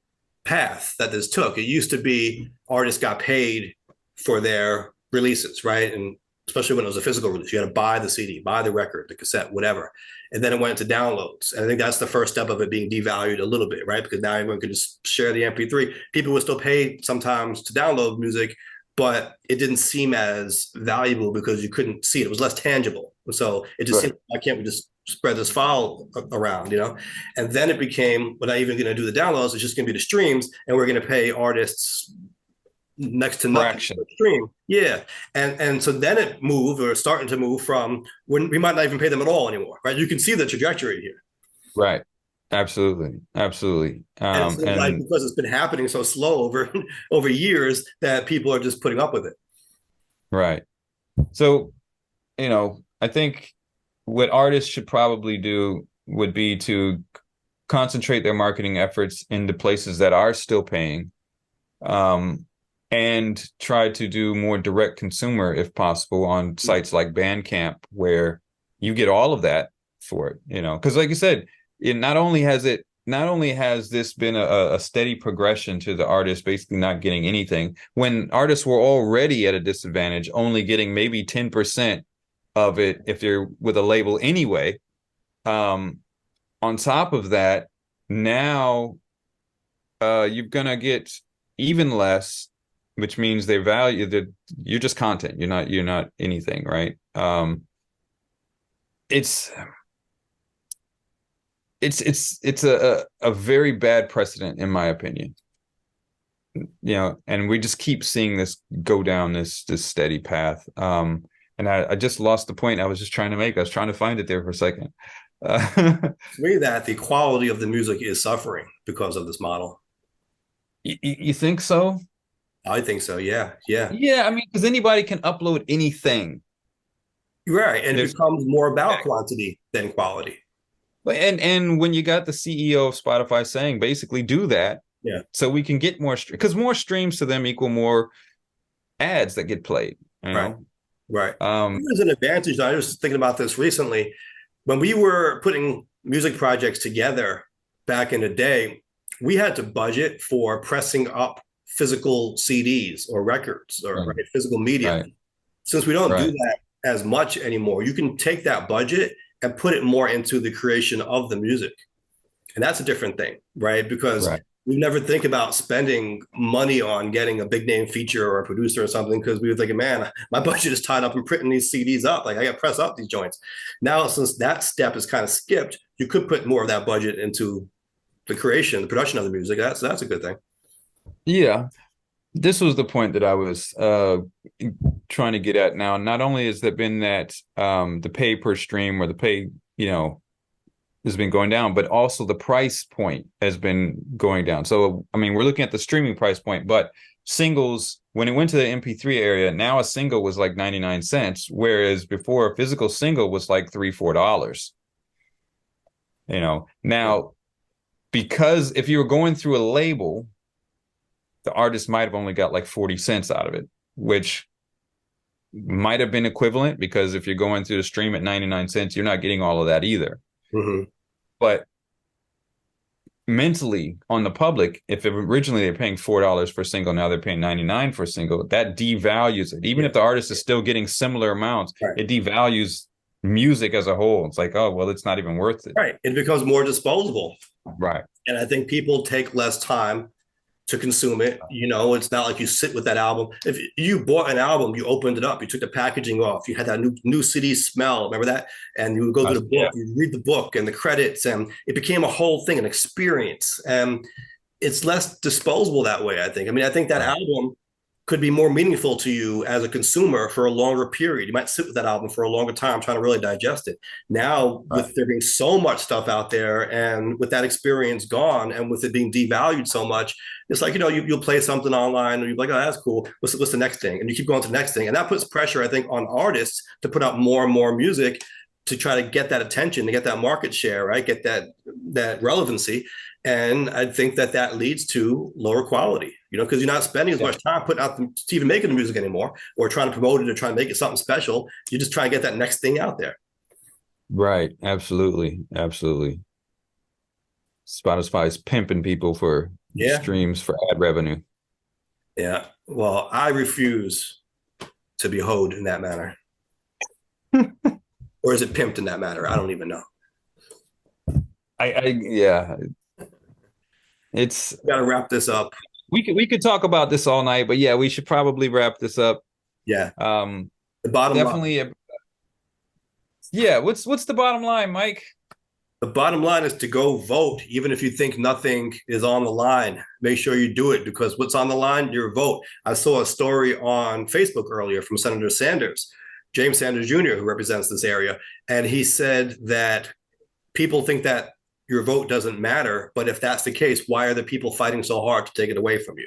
path that this took, it used to be artists got paid for their releases, right? And especially when it was a physical release, you had to buy the CD, buy the record, the cassette, whatever. And then it went into downloads. And I think that's the first step of it being devalued a little bit, right? Because now everyone can just share the MP3. People would still pay sometimes to download music, but it didn't seem as valuable because you couldn't see it. It was less tangible. So it just seemed, why can't we just spread this file around, And then it became, we're not even going to do the downloads. It's just going to be the streams. And we're going to pay artists next to nothing fraction. per stream. Yeah. And so then it moved or starting to move from when we might not even pay them at all anymore, right? You can see the trajectory here. Right. Absolutely. Absolutely. And it seems like because it's been happening so slow over years that people are just putting up with it. Right. So, I think what artists should probably do would be to concentrate their marketing efforts into places that are still paying, and try to do more direct consumer if possible on sites like Bandcamp, where you get all of that for it, because like you said, not only has this been a steady progression to the artist basically not getting anything when artists were already at a disadvantage, only getting maybe 10% of it if they're with a label anyway. On top of that, now you're gonna get even less, which means they value that you're just content. You're not anything, right? It's a very bad precedent in my opinion. And we just keep seeing this go down this steady path. And I just lost the point I was just trying to make. I was trying to find it there for a second. To me, that the quality of the music is suffering because of this model. You think so? I think so. Yeah. I mean, because anybody can upload anything, right? And it becomes more about quantity than quality. And when you got the CEO of Spotify saying basically do that, so we can get more because more streams to them equal more ads that get played. Right. There's an advantage. I was thinking about this recently when we were putting music projects together back in the day. We had to budget for pressing up physical CDs or records or physical media. Right. Since we don't do that as much anymore, you can take that budget and put it more into the creation of the music. And that's a different thing, right? Because we never think about spending money on getting a big name feature or a producer or something, because we were thinking, man, my budget is tied up in printing these CDs up. Like I got to press up these joints. Now, since that step is kind of skipped, you could put more of that budget into the creation, the production of the music. That's a good thing. Yeah. This was the point that I was trying to get at. Now, not only has there been that the pay per stream or the pay, has been going down, but also the price point has been going down. So, I mean, we're looking at the streaming price point, but singles, when it went to the MP3 area, now a single was like 99 cents, whereas before a physical single was like $3-4. Now, because if you were going through a label, the artist might have only got like 40 cents out of it, which might have been equivalent, because if you're going through the stream at 99 cents, you're not getting all of that either. Mm-hmm. But mentally on the public, if originally they're paying $4 for a single, now they're paying 99 for a single, that devalues it. Even if the artist is still getting similar amounts, it devalues music as a whole. It's like, oh, well, it's not even worth it. Right. It becomes more disposable. Right. And I think people take less time to consume it. It's not like you sit with that album. If you bought an album, you opened it up, you took the packaging off, you had that new CD smell, remember that? And you would go through the book, you read the book and the credits, and it became a whole thing, an experience. And it's less disposable that way, I think. I mean, I think that album could be more meaningful to you as a consumer for a longer period. You might sit with that album for a longer time trying to really digest it. Now, with there being so much stuff out there, and with that experience gone, and with it being devalued so much, it's like, you'll play something online and you're like, oh, that's cool. What's the next thing? And you keep going to the next thing. And that puts pressure, I think, on artists to put out more and more music to try to get that attention, to get that market share, right? Get that relevancy. And I think that leads to lower quality, because you're not spending as much time putting out to even making the music anymore, or trying to promote it or trying to make it something special. You're just trying to get that next thing out there. Right. Absolutely. Spotify is pimping people for streams for ad revenue. Yeah. Well, I refuse to be hoed in that manner. Or is it pimped in that manner? I don't even know. It's got to wrap this up. We could talk about this all night, but we should probably wrap this up. Yeah. The bottom definitely line. What's the bottom line, Mike? The bottom line is to go vote, even if you think nothing is on the line. Make sure you do it, because what's on the line, your vote. I saw a story on Facebook earlier from Senator Sanders, James Sanders Jr., who represents this area, and he said that people think that your vote doesn't matter, but if that's the case, why are the people fighting so hard to take it away from you?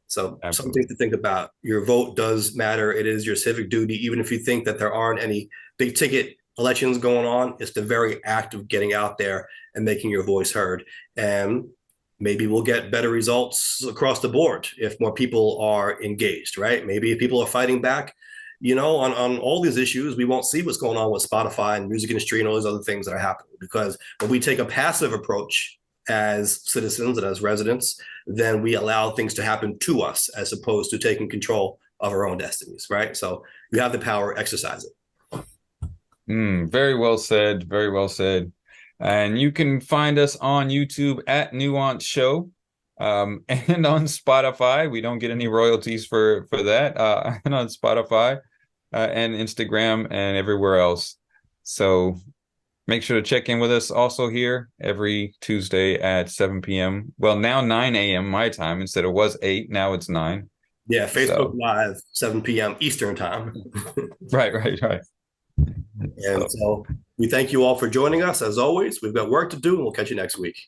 So something to think about. Your vote does matter. It is your civic duty, even if you think that there aren't any big ticket elections going on. It's the very act of getting out there and making your voice heard. And maybe we'll get better results across the board if more people are engaged, right? Maybe if people are fighting back, on all these issues, we won't see what's going on with Spotify and music industry and all these other things that are happening. Because when we take a passive approach as citizens and as residents, then we allow things to happen to us as opposed to taking control of our own destinies, right? So you have the power, exercise it. Very well said. Very well said. And you can find us on YouTube at Nuance Show, and on Spotify. We don't get any royalties for that. And on Spotify, and Instagram and everywhere else. So make sure to check in with us also here every Tuesday at 7 p.m. Well, now 9 a.m. my time. Instead it was 8, now it's 9. Yeah, Facebook Live, 7 p.m. Eastern time. Right. And so we thank you all for joining us. As always, we've got work to do, and we'll catch you next week.